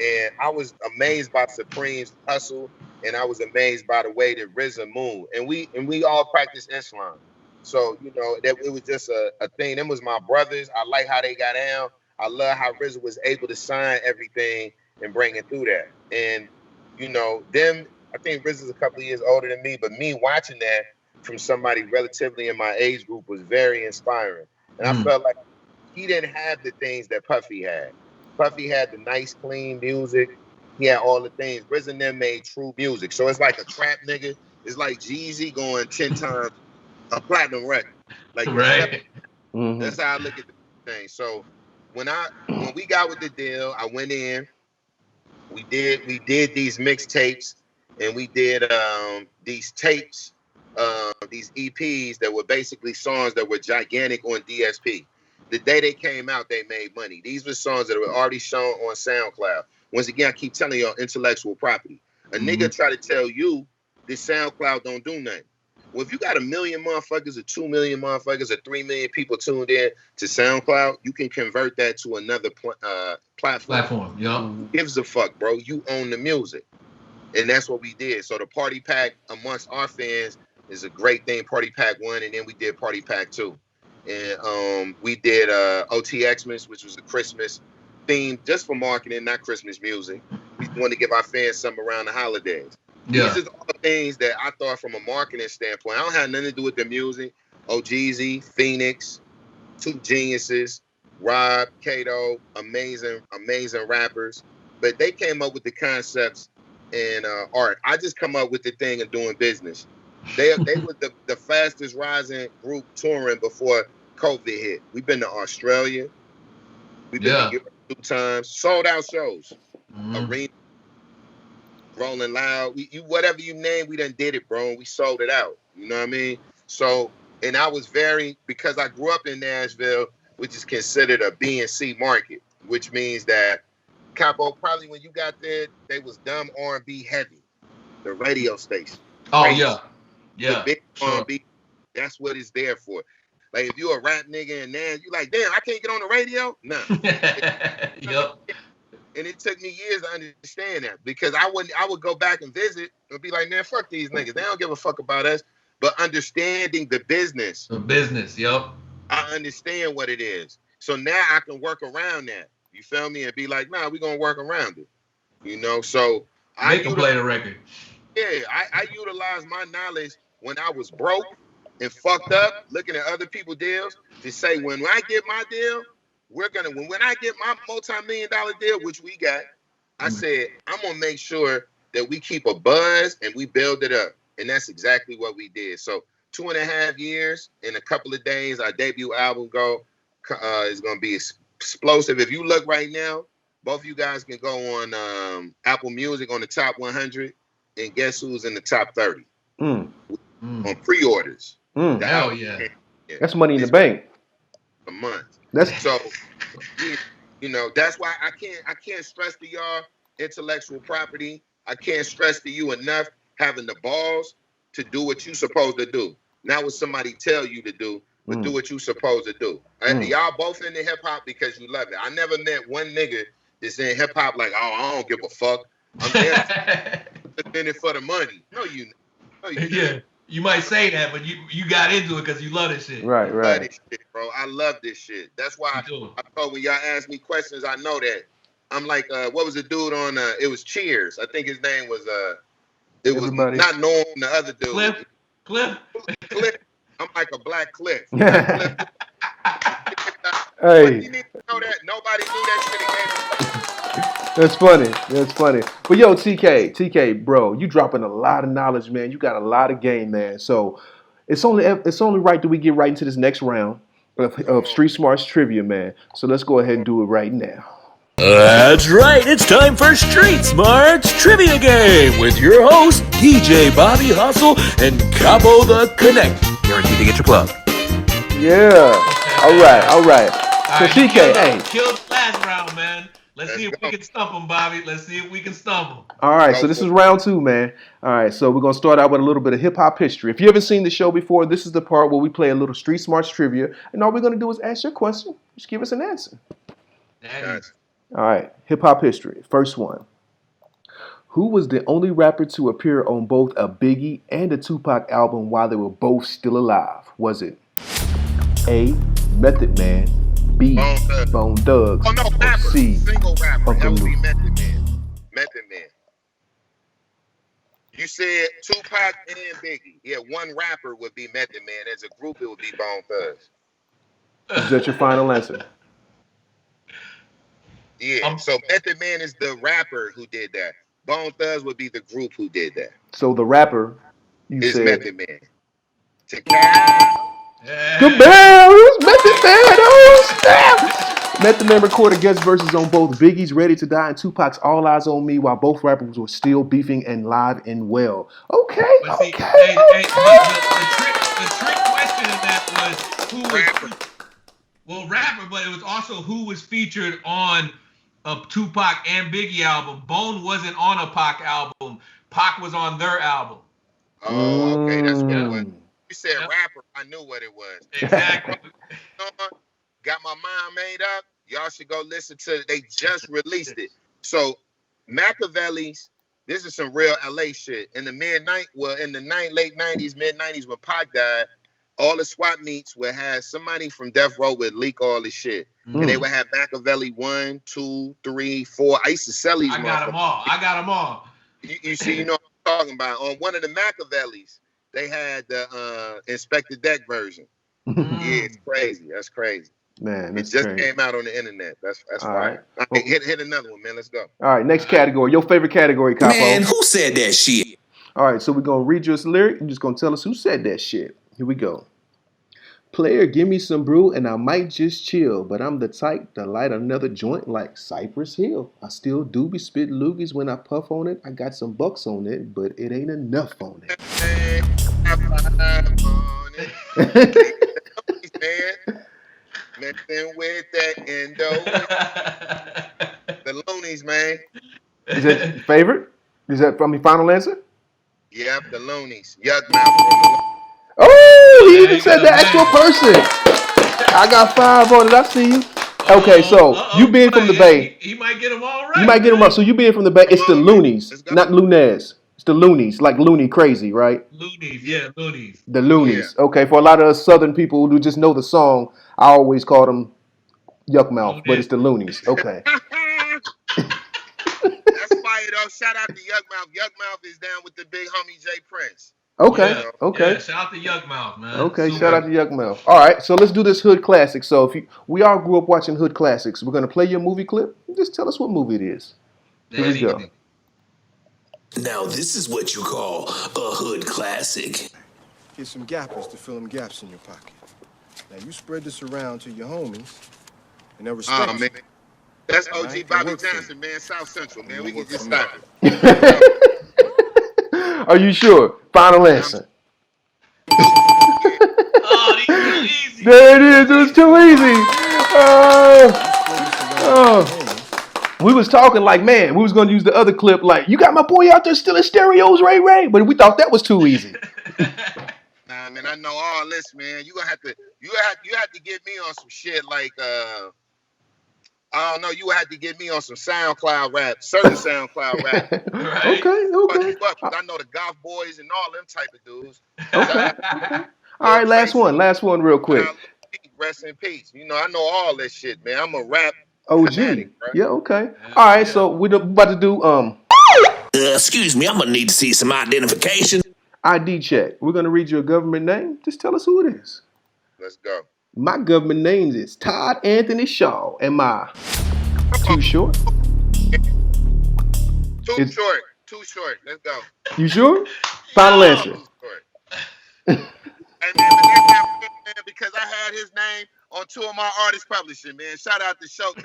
and I was amazed by Supreme's hustle, and I was amazed by the way that RZA moved. And we all practice Islam. So, you know, that it was just a thing. Them was my brothers. I like how they got down. I love how RZA was able to sign everything and bring it through that. And, you know, I think RZA's a couple of years older than me, but me watching that from somebody relatively in my age group was very inspiring. And I felt like he didn't have the things that Puffy had. Puffy had the nice, clean music. He had all the things. RZA and them made true music. So it's like a trap nigga. It's like Jeezy going 10 times a platinum record. Like, right. That's how I look at the thing. So when we got with the deal, I went in. We did these mixtapes, and we did these tapes, these EPs that were basically songs that were gigantic on DSP. The day they came out, they made money. These were songs that were already shown on SoundCloud. Once again, I keep telling y'all, intellectual property. A nigga try to tell you this SoundCloud don't do nothing. Well, if you got 1 million motherfuckers or 2 million motherfuckers or 3 million people tuned in to SoundCloud, you can convert that to another platform. Yeah. Who gives a fuck, bro? You own the music. And that's what we did. So the Party Pack amongst our fans is a great thing. Party Pack 1, and then we did Party Pack 2. And we did OT Xmas, which was a Christmas theme just for marketing, not Christmas music. We wanted to give our fans something around the holidays. Yeah. These are all things that I thought from a marketing standpoint. I don't have nothing to do with the music. OGZ, Phoenix, 2 geniuses, Rob, Kato, amazing rappers. But they came up with the concepts and art. I just come up with the thing of doing business. They were the fastest rising group touring before COVID hit. We've been to Australia. We've been to Europe 2 times. Sold out shows. Arena. Rolling Loud. Whatever you name, we done did it, bro. We sold it out. You know what I mean? So, and I was because I grew up in Nashville, which is considered a B and C market, which means that Capo, probably when you got there, they was dumb R&B heavy. The radio station. Oh, right? Yeah. The big R&B, that's what it's there for. Like, if you a rap nigga and then you like, damn, I can't get on the radio? Nah. Yep. And it took me years to understand that, because I would go back and visit and be like, man, fuck these niggas. They don't give a fuck about us. But understanding the business. The business, yep. I understand what it is. So now I can work around that. You feel me? And be like, nah, we're going to work around it. You know, so I can play the record. Yeah, I utilized my knowledge when I was broke and fucked up, looking at other people's deals, to say, when I get my deal, when I get my multi-million-dollar deal, which we got, I said, I'm going to make sure that we keep a buzz and we build it up. And that's exactly what we did. So 2.5 years, in a couple of days, our debut album is going to be explosive. If you look right now, both of you guys can go on Apple Music on the top 100, and guess who's in the top 30? On pre-orders. Hell yeah. That's money in the bank. A month. That's so, you know, that's why I can't stress to y'all intellectual property. I can't stress to you enough having the balls to do what you supposed to do. Not what somebody tell you to do, but do what you supposed to do. And y'all both into hip hop because you love it. I never met one nigga that's in hip hop like, oh, I don't give a fuck. I'm in it for the money. No, you. Yeah. You might say that, but you got into it because you love this shit. Right, I love right. this shit, bro. I love this shit. That's why Me too. I thought when y'all ask me questions, I know that. I'm like, what was the dude on? It was Cheers. I think his name was. It was Everybody. not Norm, the other dude. Cliff. Cliff. I'm like a black Cliff. Black Cliff. But Hey, you need to know that nobody knew that shit again. that's funny. That's funny. But yo, TK, bro, you dropping a lot of knowledge, man. You got a lot of game, man. So it's only right that we get right into this next round of Street Smarts trivia, man. So let's go ahead and do it right now. That's right, it's time for Street Smarts Trivia Game with your hosts, DJ Bobby Hustle and Capo the Connect. Guaranteed to get your plug. Yeah. All right. So All right, TK, killed the last round, man. Let's see if we can stump him, Bobby. Let's see if we can stump him. All right, so this is round 2, man. All right, so we're going to start out with a little bit of hip-hop history. If you haven't seen the show before, this is the part where we play a little Street Smarts trivia, and all we're going to do is ask you a question. Just give us an answer. Nice. All right, hip-hop history. First one. Who was the only rapper to appear on both a Biggie and a Tupac album while they were both still alive? Was it A, Method Man, B, Bone Thugs, Oh no, or rapper. C, Single rapper. Uncle That would be Luke? Method Man. Method Man. You said Tupac and Biggie. Yeah, one rapper would be Method Man. As a group, it would be Bone Thugs. Is that your final answer? Yeah. So Method Man is the rapper who did that. Bone Thugs would be the group who did that. So the rapper, you It's said... Method Man. To Good man, it was Method Man. Oh, snap. Method Man recorded guest verses on both Biggie's Ready to Die and Tupac's All Eyes on Me while both rappers were still beefing and live and well. Okay, But see, okay. the trick question in that was who was rapper, but it was also who was featured on a Tupac and Biggie album. Bone wasn't on a Pac album. Pac was on their album. Oh, okay, that's what it was. You said rapper, I knew what it was. Exactly. Got my mind made up. Y'all should go listen to it. They just released it. So Machiavelli's, this is some real LA shit. In the late 90s, mid 90s, when Pac died, all the swap meets would have somebody from Death Row would leak all this shit. And they would have Machiavelli 1, 2, 3, 4. I used to sell these. I got them all. You see, you know what I'm talking about. On one of the Machiavellis, they had the Inspector Deck version. Yeah, it's crazy. That's crazy. Man, it just came out on the internet. That's all right. Well, hit another one, man. Let's go. All right, next category. Your favorite category, Capo. Man, who said that shit? All right, so we're going to read you a lyric. You're just going to tell us who said that shit. Here we go. Player, give me some brew and I might just chill, but I'm the type to light another joint like Cypress Hill. I still do be spit loogies when I puff on it. I got some bucks on it, but it ain't enough on it. Messing with that endo. The Loonies, man. Is that your favorite? Is that from your final answer? Yep, the Loonies. Yuck mouth. Oh, he even said the actual person. I got 5 on it. I see you. Okay, so you being from the Bay. He might get them all right. You might get them up. So you being from the Bay, it's the Loonies, not Lunez. It's the Loonies, like Looney Crazy, right? Loonies, yeah, Loonies. The Loonies. Yeah. Okay, for a lot of us Southern people who just know the song, I always call them Yuck Mouth, but it's the Loonies. Okay. That's fire though. Shout out to Yuck Mouth. Yuck Mouth is down with the big homie Jay Prince. Okay. Yeah, okay. Yeah, shout out to Yuck Mouth, man. Okay, shout out to Yuck Mouth. All right, so let's do this hood classic. So we all grew up watching hood classics. We're gonna play your movie clip. Just tell us what movie it is. Here we go. Now this is what you call a hood classic. Get some gappers to fill them gaps in your pocket. Now you spread this around to your homies, and they'll respect you. Man. That's OG right? Bobby Johnson, man. South Central, man. We can just stop it. Are you sure? Final answer. Oh, these are too easy. There it is. It was too easy. We was talking like, man, we was going to use the other clip like, you got my boy out there stealing stereos, Ray Ray. But we thought that was too easy. Nah, man, I know all this, man. You have to get me on some shit like I don't know. You would have to get me on some SoundCloud rap, certain SoundCloud rap. Right? Okay. I know the Golf Boys and all them type of dudes. Okay. All right, last one real quick. Rest in peace. You know, I know all that shit, man. I'm a rap OG. fanatic, bro. Yeah, okay. All right, so we're about to do Excuse me, I'm gonna need to see some identification. ID check. We're gonna read you a government name. Just tell us who it is. Let's go. My government name is Todd Anthony Shaw. Am I too short? Too short. Let's go. You sure? Final answer. Hey, man, but that's not fair, man, because I had his name on two of my artist publishing, man. Shout out to Show Dog.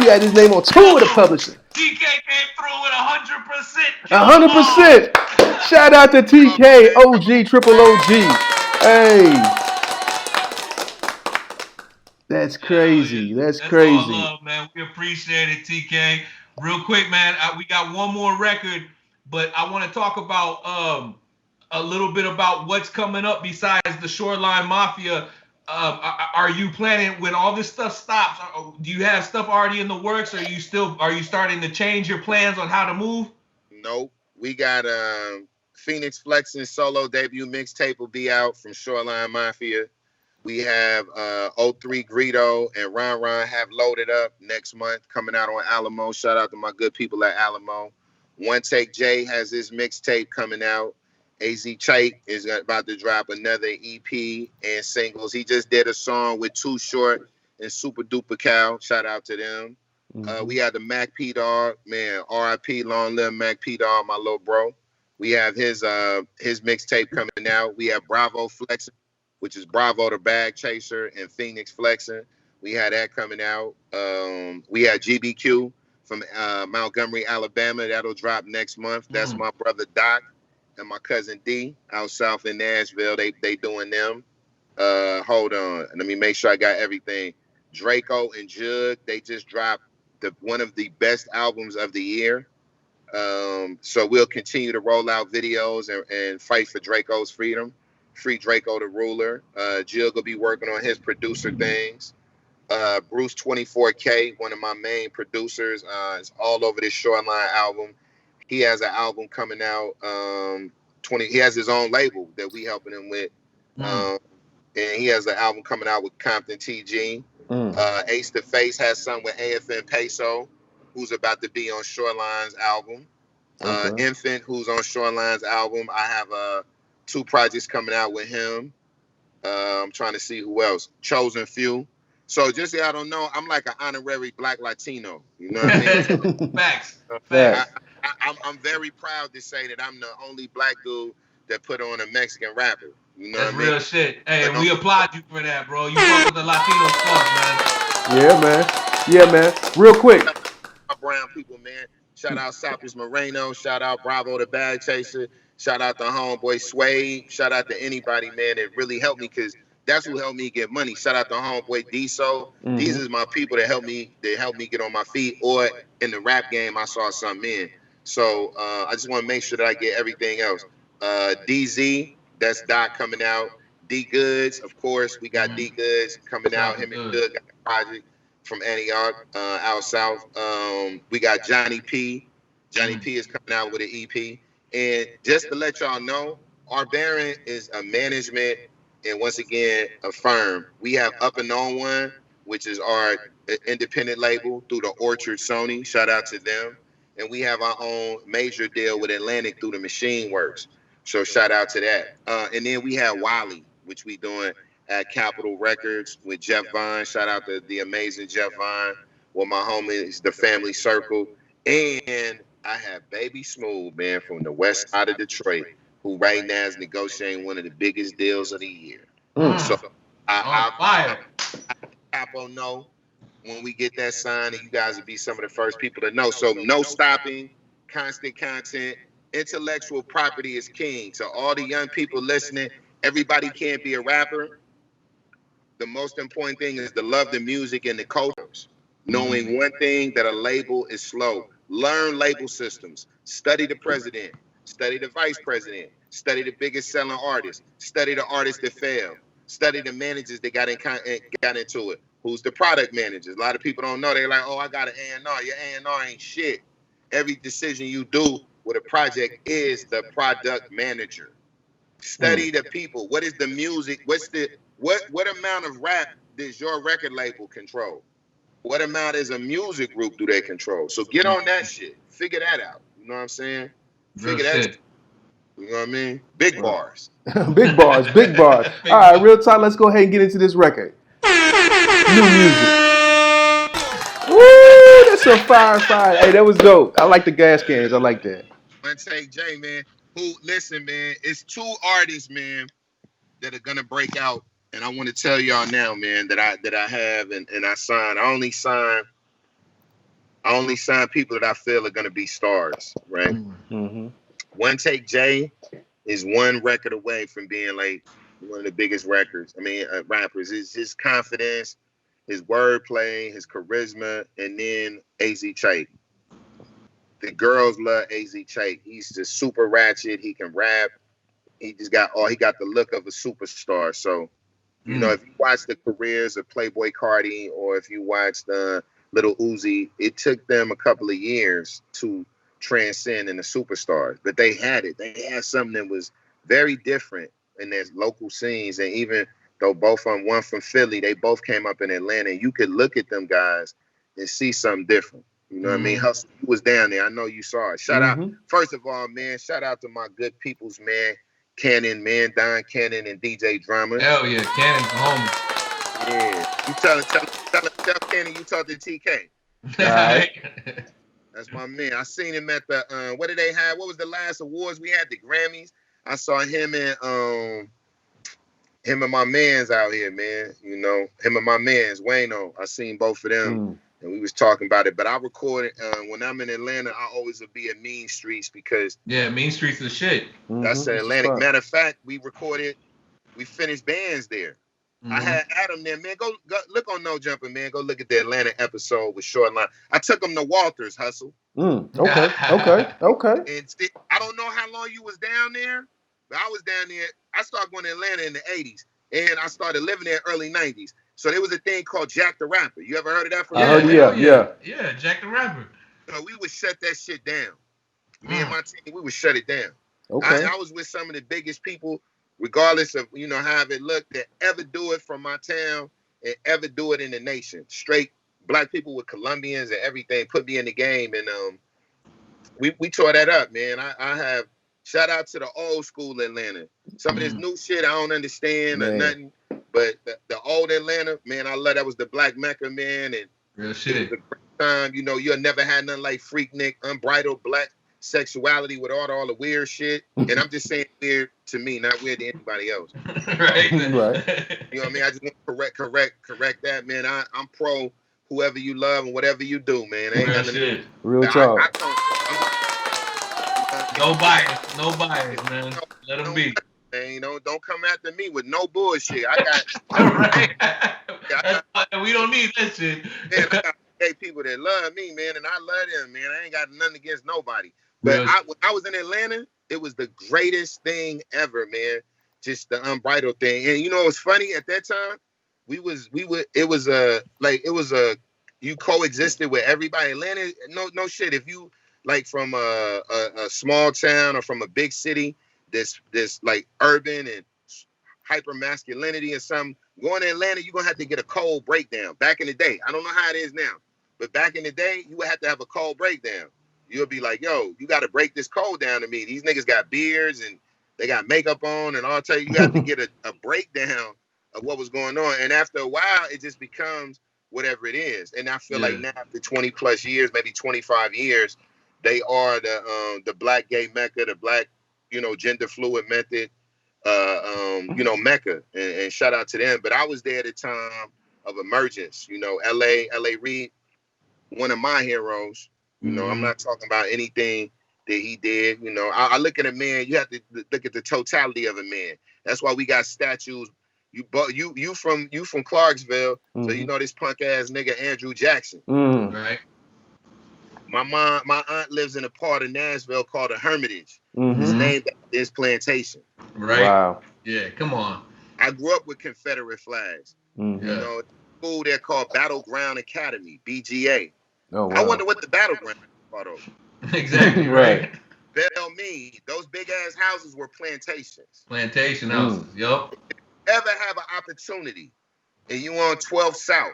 He had his name on two of the publishing. TK came through with 100%. 100%. Shout out to TK, OG, triple OG. Hey. That's crazy. That's crazy. All love, man. We appreciate it, TK. Real quick, man. We got one more record, but I want to talk about a little bit about what's coming up besides the Shoreline Mafia. Are you planning when all this stuff stops? Do you have stuff already in the works? Or are you starting to change your plans on how to move? Nope. We got Phoenix Flex's solo debut mixtape will be out from Shoreline Mafia. We have 03 Greedo and Ron have loaded up next month, coming out on Alamo. Shout out to my good people at Alamo. One Take J has his mixtape coming out. AZ Chait is about to drop another EP and singles. He just did a song with Too Short and Super Duper Cal. Shout out to them. We had the Mac P Dog, man. R.I.P. Long live Mac P Dog, my little bro. We have his mixtape coming out. We have Bravo Flexing, which is Bravo the Bag Chaser, and Phoenix Flexing. We had that coming out. We had GBQ from Montgomery, Alabama. That'll drop next month. That's my brother Doc and my cousin D out south in Nashville. They doing them. Hold on. Let me make sure I got everything. Draco and Jug, they just dropped one of the best albums of the year. So we'll continue to roll out videos and fight for Draco's freedom. Free Draco the Ruler. Jug will be working on his producer things. Bruce 24K, one of my main producers, is all over this Shoreline album. He has an album coming out. He has his own label that we helping him with. And he has an album coming out with Compton TG. Ace to Face has something with AFN Peso, who's about to be on Shoreline's album. Infant, who's on Shoreline's album. I have 2 projects coming out with him. I'm trying to see who else. Chosen Few. So just so y'all don't know, I'm like an honorary Black Latino. You know what I mean? Facts. I'm very proud to say that I'm the only black dude that put on a Mexican rapper. You know That's what I mean? real shit. Hey, we applaud you for that, bro. You fuck with the Latino stuff, man. Yeah, man. Real quick. My brown people, man. Shout out Southwest Moreno. Shout out Bravo the Bag Chaser. Shout out to homeboy Sway. Shout out to anybody, man, that really helped me, because that's who helped me get money. Shout out to homeboy D-So. These is my people that helped me get on my feet, or in the rap game I saw something in. So I just want to make sure that I get everything else. DZ, that's Doc coming out. D Goods, of course, we got D Goods coming out. Him and Doug got a project from Antioch out south. We got Johnny P. Johnny P is coming out with an EP. And just to let y'all know, R.Baron is a management and, once again, a firm. We have Up and On One, which is our independent label through the Orchard Sony. Shout out to them. And we have our own major deal with Atlantic through the Machine Works. So shout out to that. And then we have Wiley, which we doing at Capitol Records with Jeff Vine. Shout out to the amazing Jeff Vine with my homies, the Family Circle. And I have Baby Smooth, man, from the west side of Detroit, who right now is negotiating one of the biggest deals of the year. So I'll Capo know when we get that signed, and you guys will be some of the first people to know. So no stopping, constant content, intellectual property is king. So all the young people listening, everybody can't be a rapper. The most important thing is to love the music and the cultures. Knowing one thing, that a label is slow. Learn label systems. Study the president. Study the vice president. Study the biggest selling artists. Study the artists that failed. Study the managers that got into it. who's the product manager. A lot of people don't know. They're like, oh, I got an A&R. Your A&R ain't shit. Every decision you do with a project is the product manager. Study the people. What is the music? What amount of rap does your record label control? What amount as a music group do they control? So get on that shit. Figure that out. You know what I'm saying? Figure that out. You know what I mean? Big bars. Big bars, big bars. All right, real talk. Let's go ahead and get into this record. New music. Woo, that's a fire. Hey, that was dope. I like the gas cans. I like that. One Take Jay, man. Listen, man, it's 2 artists, man, that are gonna break out. And I want to tell y'all now, man, that I have and I sign. I only sign people that I feel are gonna be stars, right? Mm-hmm. One Take Jay is 1 record away from being like one of the biggest rappers. It's his confidence, his wordplay, his charisma, and then AZ Chait. The girls love AZ Chait. He's just super ratchet. He can rap. He got the look of a superstar. So, you know, if you watch the careers of Playboi Carti or if you watch the Lil Uzi, it took them a couple of years to transcend into superstars. But they had it. They had something that was very different in their local scenes. And even though both of them, one from Philly, they both came up in Atlanta. And you could look at them guys and see something different. You know what I mean? Hustle was down there. I know you saw it. Shout out. First of all, man, shout out to my good peoples, man. Cannon, man, Don Cannon and DJ Drama. Hell yeah, Cannon's home. Yeah. You tell Cannon you talked to TK. Right. That's my man. I seen him at the what did they have? What was the last awards we had? The Grammys. I saw him and my mans out here, man. You know, him and my mans, Wayno. I seen both of them. And we was talking about it, but I recorded when I'm in Atlanta. I always will be at Mean Streets because Mean Streets is shit. That's in Atlantic. Matter of fact, we finished bands there. I had Adam there, man. Go look on No Jumper, man. Go look at the Atlanta episode with Short Line. I took him to Walters, Hustle. Okay. And I don't know how long you was down there, but I was down there. I started going to Atlanta in the 80s, and I started living there early 90s. So there was a thing called Jack the Rapper. You ever heard of that? Yeah, Jack the Rapper. So we would shut that shit down. Me and my team, we would shut it down. Okay. I was with some of the biggest people, regardless of, you know, how it looked, that ever do it from my town and ever do it in the nation. Straight black people with Colombians and everything put me in the game. And we tore that up, man. I have, shout out to the old school Atlanta. Some of this new shit I don't understand or nothing. But the old Atlanta, man, I love that was the Black Mecca, man. And real shit. It was a great time. You know, you'll never had nothing like Freaknik, unbridled black sexuality with all the weird shit. And I'm just saying weird to me, not weird to anybody else. Right. You know what I mean? I just want to correct that, man. I'm pro whoever you love and whatever you do, man. Ain't real nothing shit. Real talk. No bias, man. Let them be. Man, don't come after me with no bullshit. I got we don't need that shit. Man, I got people that love me, man, and I love them, man. I ain't got nothing against nobody. But when I was in Atlanta, it was the greatest thing ever, man. Just the unbridled thing. And you know what's funny? At that time, you coexisted with everybody. Atlanta, no shit. If you like from a small town or from a big city, this like urban and hyper masculinity and something. Going to Atlanta, you're gonna have to get a cold breakdown. Back in the day, I don't know how it is now, but back in the day, you would have to have a cold breakdown. You'll be like, yo, you got to break this cold down to me. These niggas got beards and they got makeup on, and I'll tell you, you have to get a breakdown of what was going on. And after a while, it just becomes whatever it is. And I feel like now, after 20 plus years, maybe 25 years, they are the black gay Mecca, the black, you know, gender fluid method, you know, Mecca, and shout out to them. But I was there at the time of emergence, you know, L.A. Reid, one of my heroes. You know, I'm not talking about anything that he did. You know, I look at a man. You have to look at the totality of a man. That's why we got statues. You from Clarksville, so you know this punk ass nigga Andrew Jackson, right? My aunt lives in a part of Nashville called the Hermitage. It's named after this plantation. Right. Wow. Yeah, come on. I grew up with Confederate flags. You know, school there called Battleground Academy, BGA. Oh, wow. I wonder what the Battleground part of. Exactly, right. Tell me, those big ass houses were plantations. Plantation houses, yup. Ever have an opportunity and you on 12 South,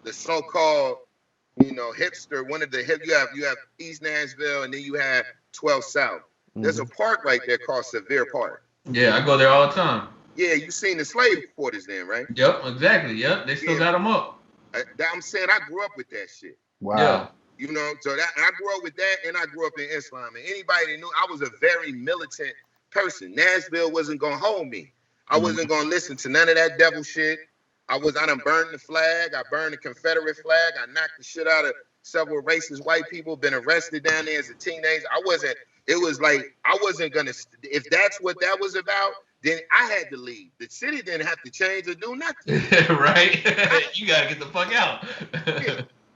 the so-called, hipster, one of the hip, you have East Nashville and then you have 12 South. There's a park right there called Sevier Park. Yeah, I go there all the time. Yeah, you seen the slave quarters then, right? Yep, exactly. Yep, they still got them up. I'm saying I grew up with that shit. Wow. Yeah. So that I grew up with that, and I grew up in Islam. And anybody that knew, I was a very militant person. Nashville wasn't gonna hold me. I wasn't gonna listen to none of that devil shit. I done burned the flag. I burned the Confederate flag. I knocked the shit out of several racist white people. Been arrested down there as a teenager. It was like I wasn't gonna. If that's what that was about, then I had to leave. The city didn't have to change or do nothing. Right? You gotta get the fuck out.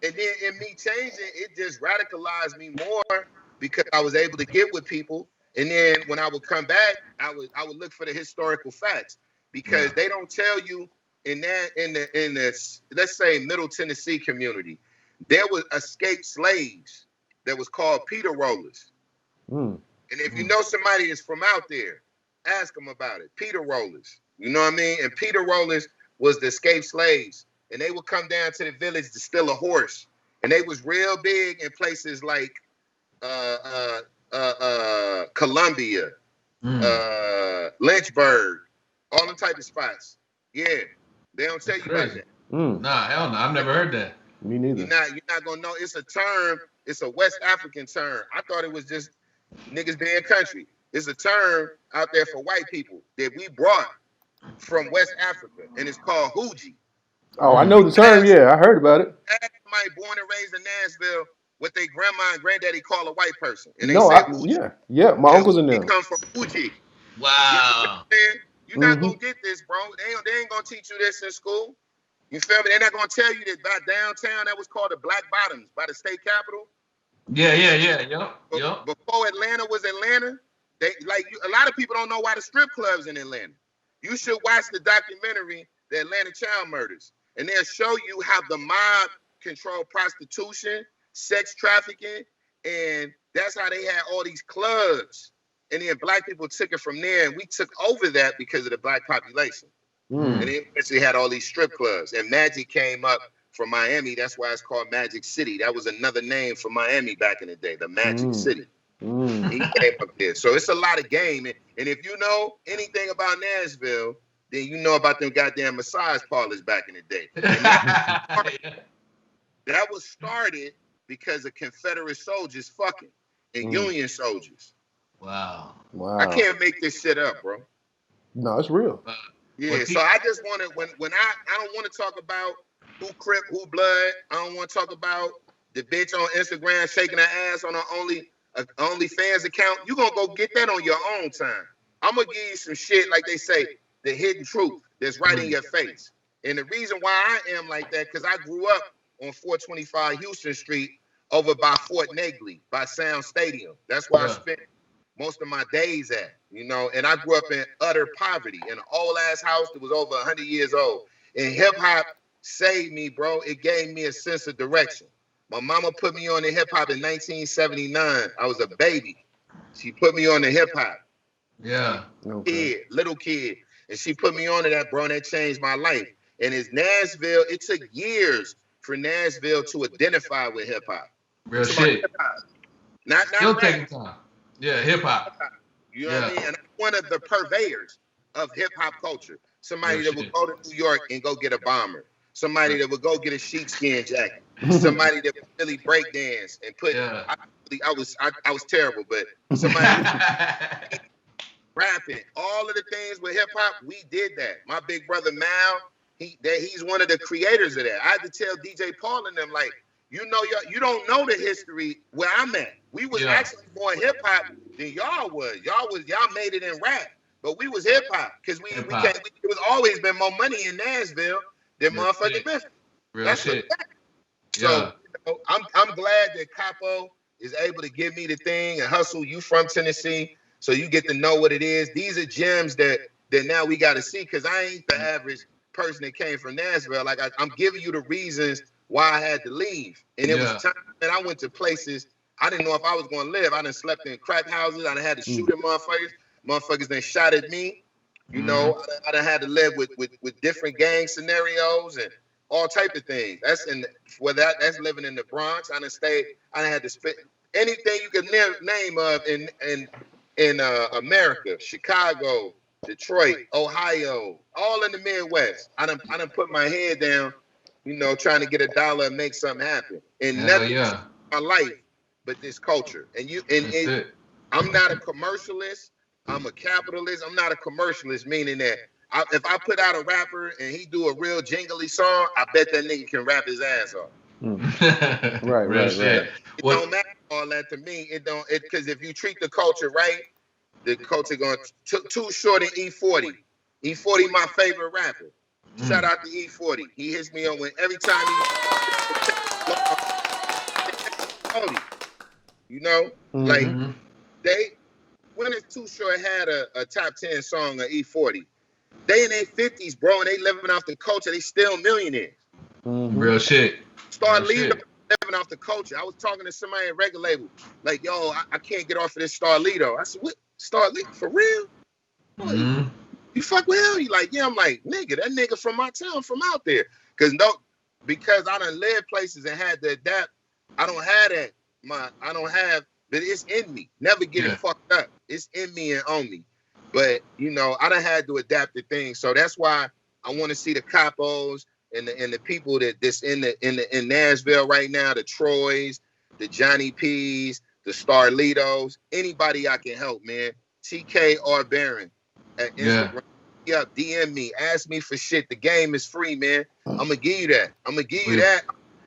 And then in me changing, it just radicalized me more because I was able to get with people. And then when I would come back, I would look for the historical facts because they don't tell you in the let's say Middle Tennessee community, there was escaped slaves that was called Peter Rollers. And if you know somebody that's from out there, ask them about it. Peter Rollers, you know what I mean? And Peter Rollers was the escaped slaves. And they would come down to the village to steal a horse. And they was real big in places like Columbia, Lynchburg, all them type of spots. Yeah. They don't tell you about that. Nah, hell no. I've never heard that. Me neither. You're not gonna know. It's a term, it's a West African term. I thought it was just niggas being country. It's a term out there for white people that we brought from West Africa, and it's called hooji. Oh, I know the term. Yeah, I heard about it. Ask somebody born and raised in Nashville what their grandma and granddaddy call a white person, and they No, say hooji. yeah, my uncles in there. We come from hooji. Wow. You're not gonna get this, bro. They ain't gonna teach you this in school. You feel me? They're not gonna tell you that by downtown that was called the Black Bottoms by the state capitol. Yeah. Yup. Before Atlanta was Atlanta, a lot of people don't know why the strip clubs in Atlanta. You should watch the documentary, The Atlanta Child Murders, and they'll show you how the mob controlled prostitution, sex trafficking, and that's how they had all these clubs. And then black people took it from there, and we took over that because of the black population. And they eventually had all these strip clubs. And Magic came up from Miami. That's why it's called Magic City. That was another name for Miami back in the day, the Magic City. He came up there. So it's a lot of game. And if you know anything about Nashville, then you know about them goddamn massage parlors back in the day. That was started because of Confederate soldiers fucking and Union soldiers. Wow. I can't make this shit up, bro. No, it's real. Yeah, so I just want to, when I don't want to talk about who Crip, who Blood. I don't want to talk about the bitch on Instagram shaking her ass on her OnlyFans account. You going to go get that on your own time. I'm going to give you some shit, like they say, the hidden truth that's right in your face. And the reason why I am like that, because I grew up on 425 Houston Street over by Fort Negley, by Sound Stadium. That's where I spent most of my days at, and I grew up in utter poverty in an old ass house that was over 100 years old. And hip hop saved me, bro. It gave me a sense of direction. My mama put me on the hip hop in 1979. I was a baby. She put me on the hip hop. Yeah. Little kid. And she put me on to that, bro, and that changed my life. And it's Nashville. It took years for Nashville to identify with hip hop. Real shit. Not still rap. taking time. Yeah, hip hop. You know what I mean? And I'm one of the purveyors of hip hop culture. Somebody that would go to New York and go get a bomber. Somebody that would go get a sheepskin jacket. Somebody that would really break dance and put. I was terrible, but somebody rapping. All of the things with hip hop, we did that. My big brother Mal, he's one of the creators of that. I had to tell DJ Paul and them, like, you don't know the history where I'm at. We was actually more hip hop than y'all was. Y'all made it in rap, but we was hip hop because it was always been more money in Nashville than motherfucking Memphis. Real shit. So I'm glad that Capo is able to give me the thing and hustle. You from Tennessee, so you get to know what it is. These are gems that now we got to see, because I ain't the average person that came from Nashville. Like I'm giving you the reasons why I had to leave. And it was time that I went to places I didn't know if I was going to live. I done slept in crack houses. I done had to shoot at motherfuckers. Motherfuckers done shot at me. You know, I done had to live with different gang scenarios and all type of things. That's living in the Bronx. I done had to spit anything you could name of in America, Chicago, Detroit, Ohio, all in the Midwest. I done put my head down, you know, trying to get a dollar and make something happen. And nothing in my life but this culture. I'm not a commercialist. I'm a capitalist. I'm not a commercialist, meaning that if I put out a rapper and he do a real jingly song, I bet that nigga can rap his ass off. Right. It don't matter all that to me. Because if you treat the culture right, the culture going Too Short and E40. E40 my favorite rapper. Shout out to E40. He hits me on when every time he you know, like when is Too Short had a top 10 song of E40? They in their 50s, bro, and they living off the culture. They still millionaires. Real shit. Starlito living off the culture. I was talking to somebody at record label, like, yo, I can't get off of this Starlito. I said, what? Starlito? For real? You fuck with him? You like, yeah. I'm like, nigga, that nigga from my town, from out there. Because I done lived places and had to adapt. I don't have that. But it's in me. Never get it fucked up. It's in me and on me. But, you know, I done had to adapt to things. So that's why I want to see the capos and the people that's in Nashville right now, the Troys, the Johnny P's, the Starlitos, anybody I can help, man. TK R.Baron at Instagram. Yeah, DM me. Ask me for shit. The game is free, man. I'm going to give you that.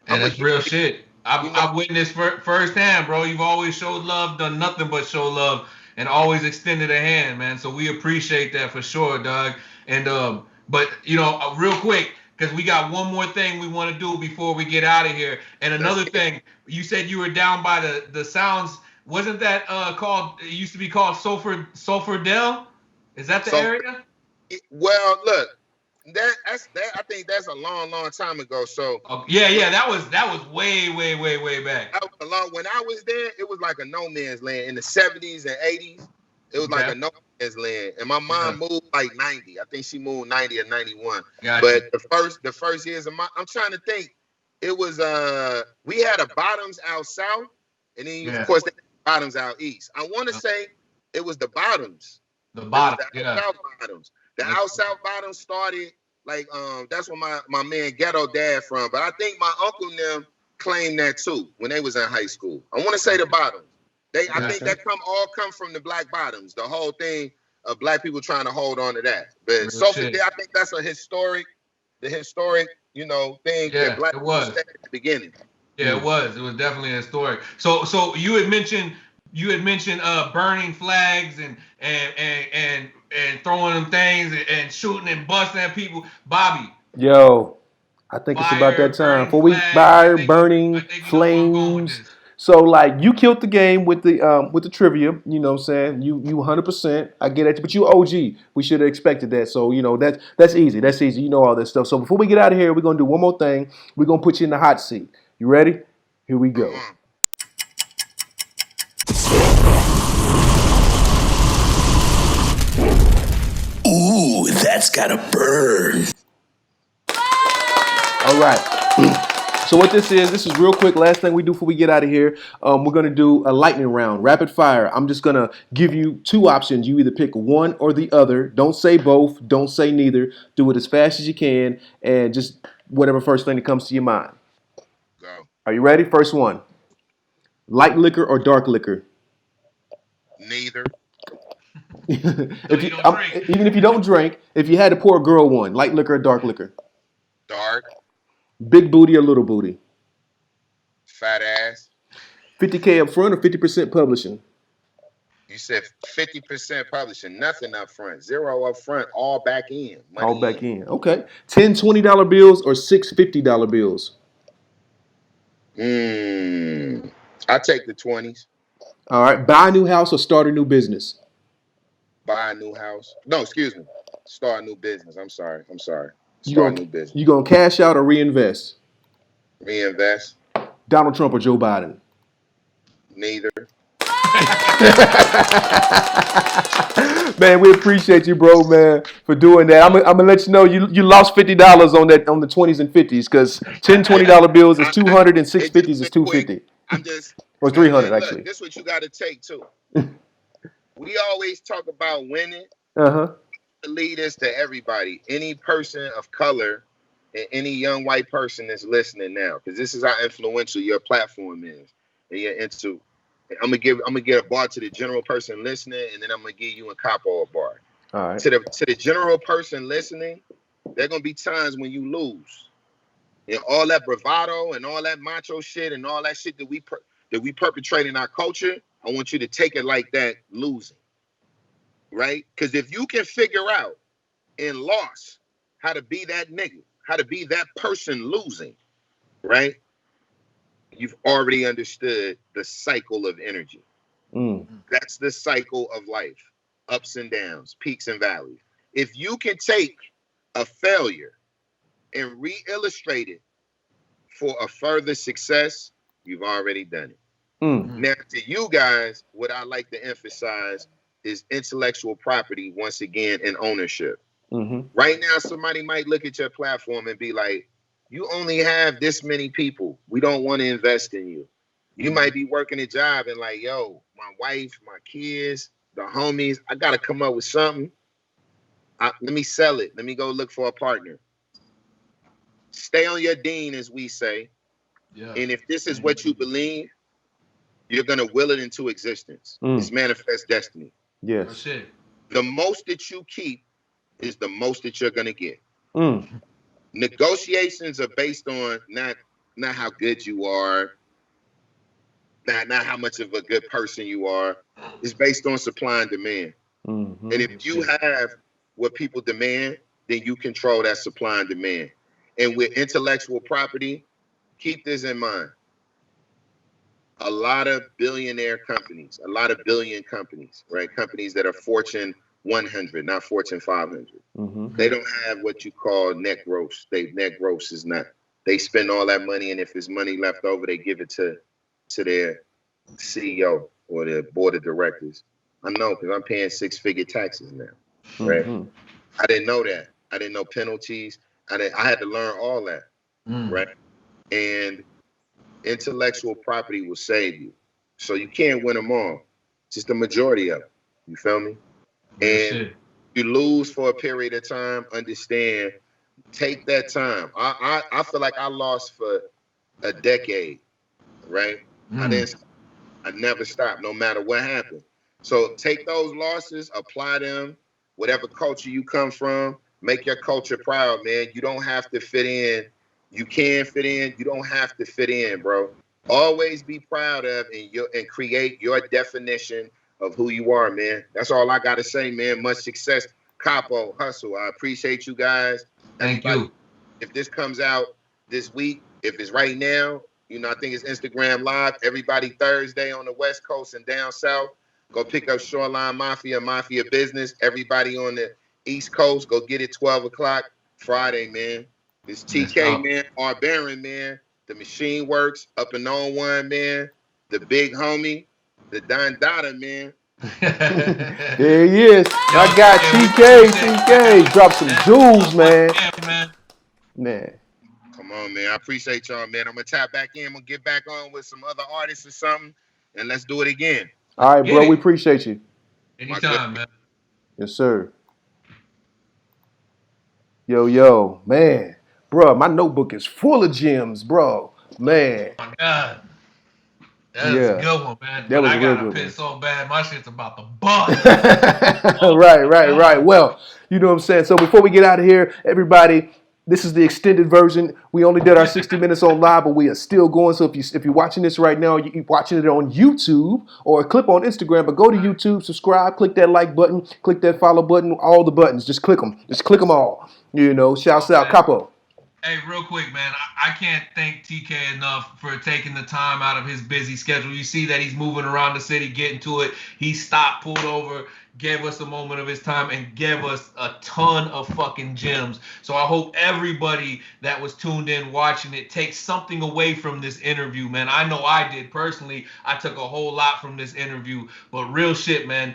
And that's real shit. I've witnessed firsthand, bro. You've always showed love, done nothing but show love, and always extended a hand, man. So we appreciate that for sure, Doug. And but you know, real quick, because we got one more thing we want to do before we get out of here. And another thing, you said you were down by the Sounds. Wasn't that called? It used to be called Sulphur Dell. Is that the area? Well, look. I think that's a long time ago. So yeah, that was way back. That was when I was there, it was like a no man's land in the 70s and 80s. It was like a no man's land, and my mom moved like 90. I think she moved 90 or 91. But the first years of I'm trying to think. It was we had a Bottoms out south, and then of course they had Bottoms out east. I want to say it was the Bottoms. The Bottoms, South Bottoms. The out south Bottoms started like that's where my man Ghetto Dad from. But I think my uncle and them claimed that too when they was in high school. I want to say the Bottoms. I think that come from the Black Bottoms. The whole thing of black people trying to hold on to that. But Sophie, I think that's the historic, you know, thing that black people said at the beginning. Yeah, it was. It was definitely historic. So you had mentioned burning flags and throwing them things and shooting and busting at people. Bobby. Yo, I think it's about that time. Burning flames. So like you killed the game with the trivia, you know what I'm saying? You 100%. I get it, but you OG. We should have expected that. So, you know, that's easy. That's easy. You know all that stuff. So before we get out of here, we're going to do one more thing. We're going to put you in the hot seat. You ready? Here we go. Ooh, that's gotta burn. All right. So what this is real quick. Last thing we do before we get out of here. We're going to do a lightning round, rapid fire. I'm just going to give you two options. You either pick one or the other. Don't say both. Don't say neither. Do it as fast as you can and just whatever first thing that comes to your mind. Go. Are you ready? First one. Light liquor or dark liquor? Neither. Even if you don't drink, if you had to pour a girl one, light liquor or dark liquor? Dark. Big booty or little booty? Fat ass. 50K up front or 50% publishing? You said 50% publishing, nothing up front. Zero up front, all back in. All back in. Okay. 10 $20 bills or 6 $50 bills? I take the 20s. All right. Buy a new house or start a new business? Buy a new house. No, excuse me. Start a new business. I'm sorry. Start a new business. You gonna cash out or reinvest? Reinvest. Donald Trump or Joe Biden? Neither. Man, we appreciate you, bro, man, for doing that. I'm gonna let you know you lost $50 on the 20s and 50s because 10 $20 bills is 200 and 6 50s is 250. I'm just or 300 look, actually. This is what you got to take too. We always talk about winning. Lead this to everybody, any person of color, and any young white person that's listening now, because this is how influential your platform is. And you're into. I'm gonna get a bar to the general person listening, and then I'm gonna give you a capo a bar. All right. To the general person listening, there are gonna be times when you lose. And all that bravado and all that macho shit and all that shit that we perpetrate in our culture, I want you to take it like that, losing. Right? Because if you can figure out in loss how to be that nigga, how to be that person losing, right? You've already understood the cycle of energy. That's the cycle of life. Ups and downs, peaks and valleys. If you can take a failure and re-illustrate it for a further success, you've already done it. Now, to you guys, what I like to emphasize is intellectual property, once again, and ownership. Right now, somebody might look at your platform and be like, you only have this many people. We don't want to invest in you. You might be working a job and like, yo, my wife, my kids, the homies, I got to come up with something. Let me sell it. Let me go look for a partner. Stay on your dean, as we say. Yeah. And if this is what you believe, you're going to will it into existence. It's manifest destiny. Yes. That's it. The most that you keep is the most that you're going to get. Negotiations are based on not how good you are, not how much of a good person you are. It's based on supply and demand. And if you have what people demand, then you control that supply and demand. And with intellectual property, keep this in mind. A lot of billionaire companies, a lot of billion companies, right? Companies that are Fortune 100, not Fortune 500. They don't have what you call net gross. Net gross is not. They spend all that money, and if there's money left over, they give it to their CEO or their board of directors. I know because I'm paying 6-figure taxes now, right? I didn't know that. I didn't know penalties. I had to learn all that, right? And intellectual property will save you. So you can't win them all. Just the majority of them. You feel me? And you lose for a period of time, understand, take that time. I feel like I lost for a decade, right? I never stopped, no matter what happened. So take those losses, apply them, whatever culture you come from, make your culture proud, man. You don't have to fit in. You can fit in. You don't have to fit in, bro. Always be proud of and create your definition of who you are, man. That's all I got to say, man. Much success. Capo, hustle. I appreciate you guys. Thank you. If this comes out this week, if it's right now, I think it's Instagram Live. Everybody Thursday on the West Coast and down South. Go pick up Shoreline Mafia Business. Everybody on the East Coast, go get it 12 o'clock Friday, man. It's TK, man. R.Baron, man. The Machine Works, Up and On One, man. The big homie. The Don Dada, man. There he is. I got TK. Drop some jewels, man. Man. Come on, man. I appreciate y'all, man. I'm going to tap back in. I'm going to get back on with some other artists or something, and let's do it again. All right, bro. We appreciate you. Anytime, man. Yes, sir. Yo, man. Bro, my notebook is full of gems, bro. Man. Oh, my God. That was a good one, man. That was I a real got good a pit one. so bad, my shit's about to bust. Right. Well, you know what I'm saying? So before we get out of here, everybody, this is the extended version. We only did our 60 minutes on live, but we are still going. So if you're watching this right now, you're watching it on YouTube or a clip on Instagram, but go to YouTube, subscribe, click that like button, click that follow button, all the buttons. Just click them. Just click them all. Shouts out, Capo. Hey, real quick, man, I can't thank TK enough for taking the time out of his busy schedule. You see that he's moving around the city, getting to it. He stopped, pulled over, gave us a moment of his time, and gave us a ton of fucking gems. So I hope everybody that was tuned in watching it takes something away from this interview, man. I know I did personally. I took a whole lot from this interview, but real shit, man.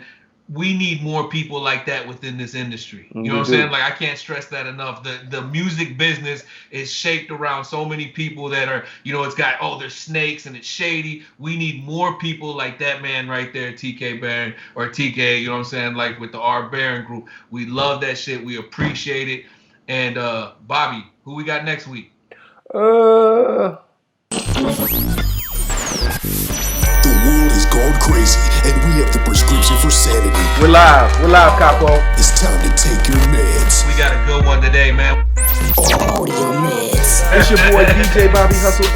We need more people like that within this industry. You know what I'm saying? Like, I can't stress that enough. The music business is shaped around so many people that are, you know, it's got, oh, there's snakes and it's shady. We need more people like that man right there, TK Baron, or TK, you know what I'm saying? Like with the R.Baron Group. We love that shit. We appreciate it. And Bobby, who we got next week? The world has gone crazy, and we have the prescription for sanity. We're live, Capo. It's time to take your meds. We got a good one today, man. AudioMeds. It's your boy DJ Bobby Hustle.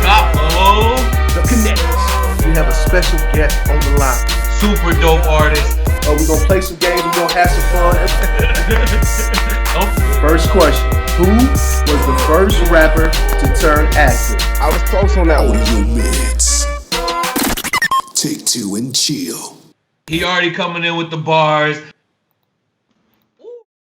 Capo The Connect. We have a special guest on the line. Super dope artist. We're gonna play some games. We're gonna have some fun. First question: who was the first rapper to turn actor? I was close on that one. AudioMeds. Take two and chill. He already coming in with the bars.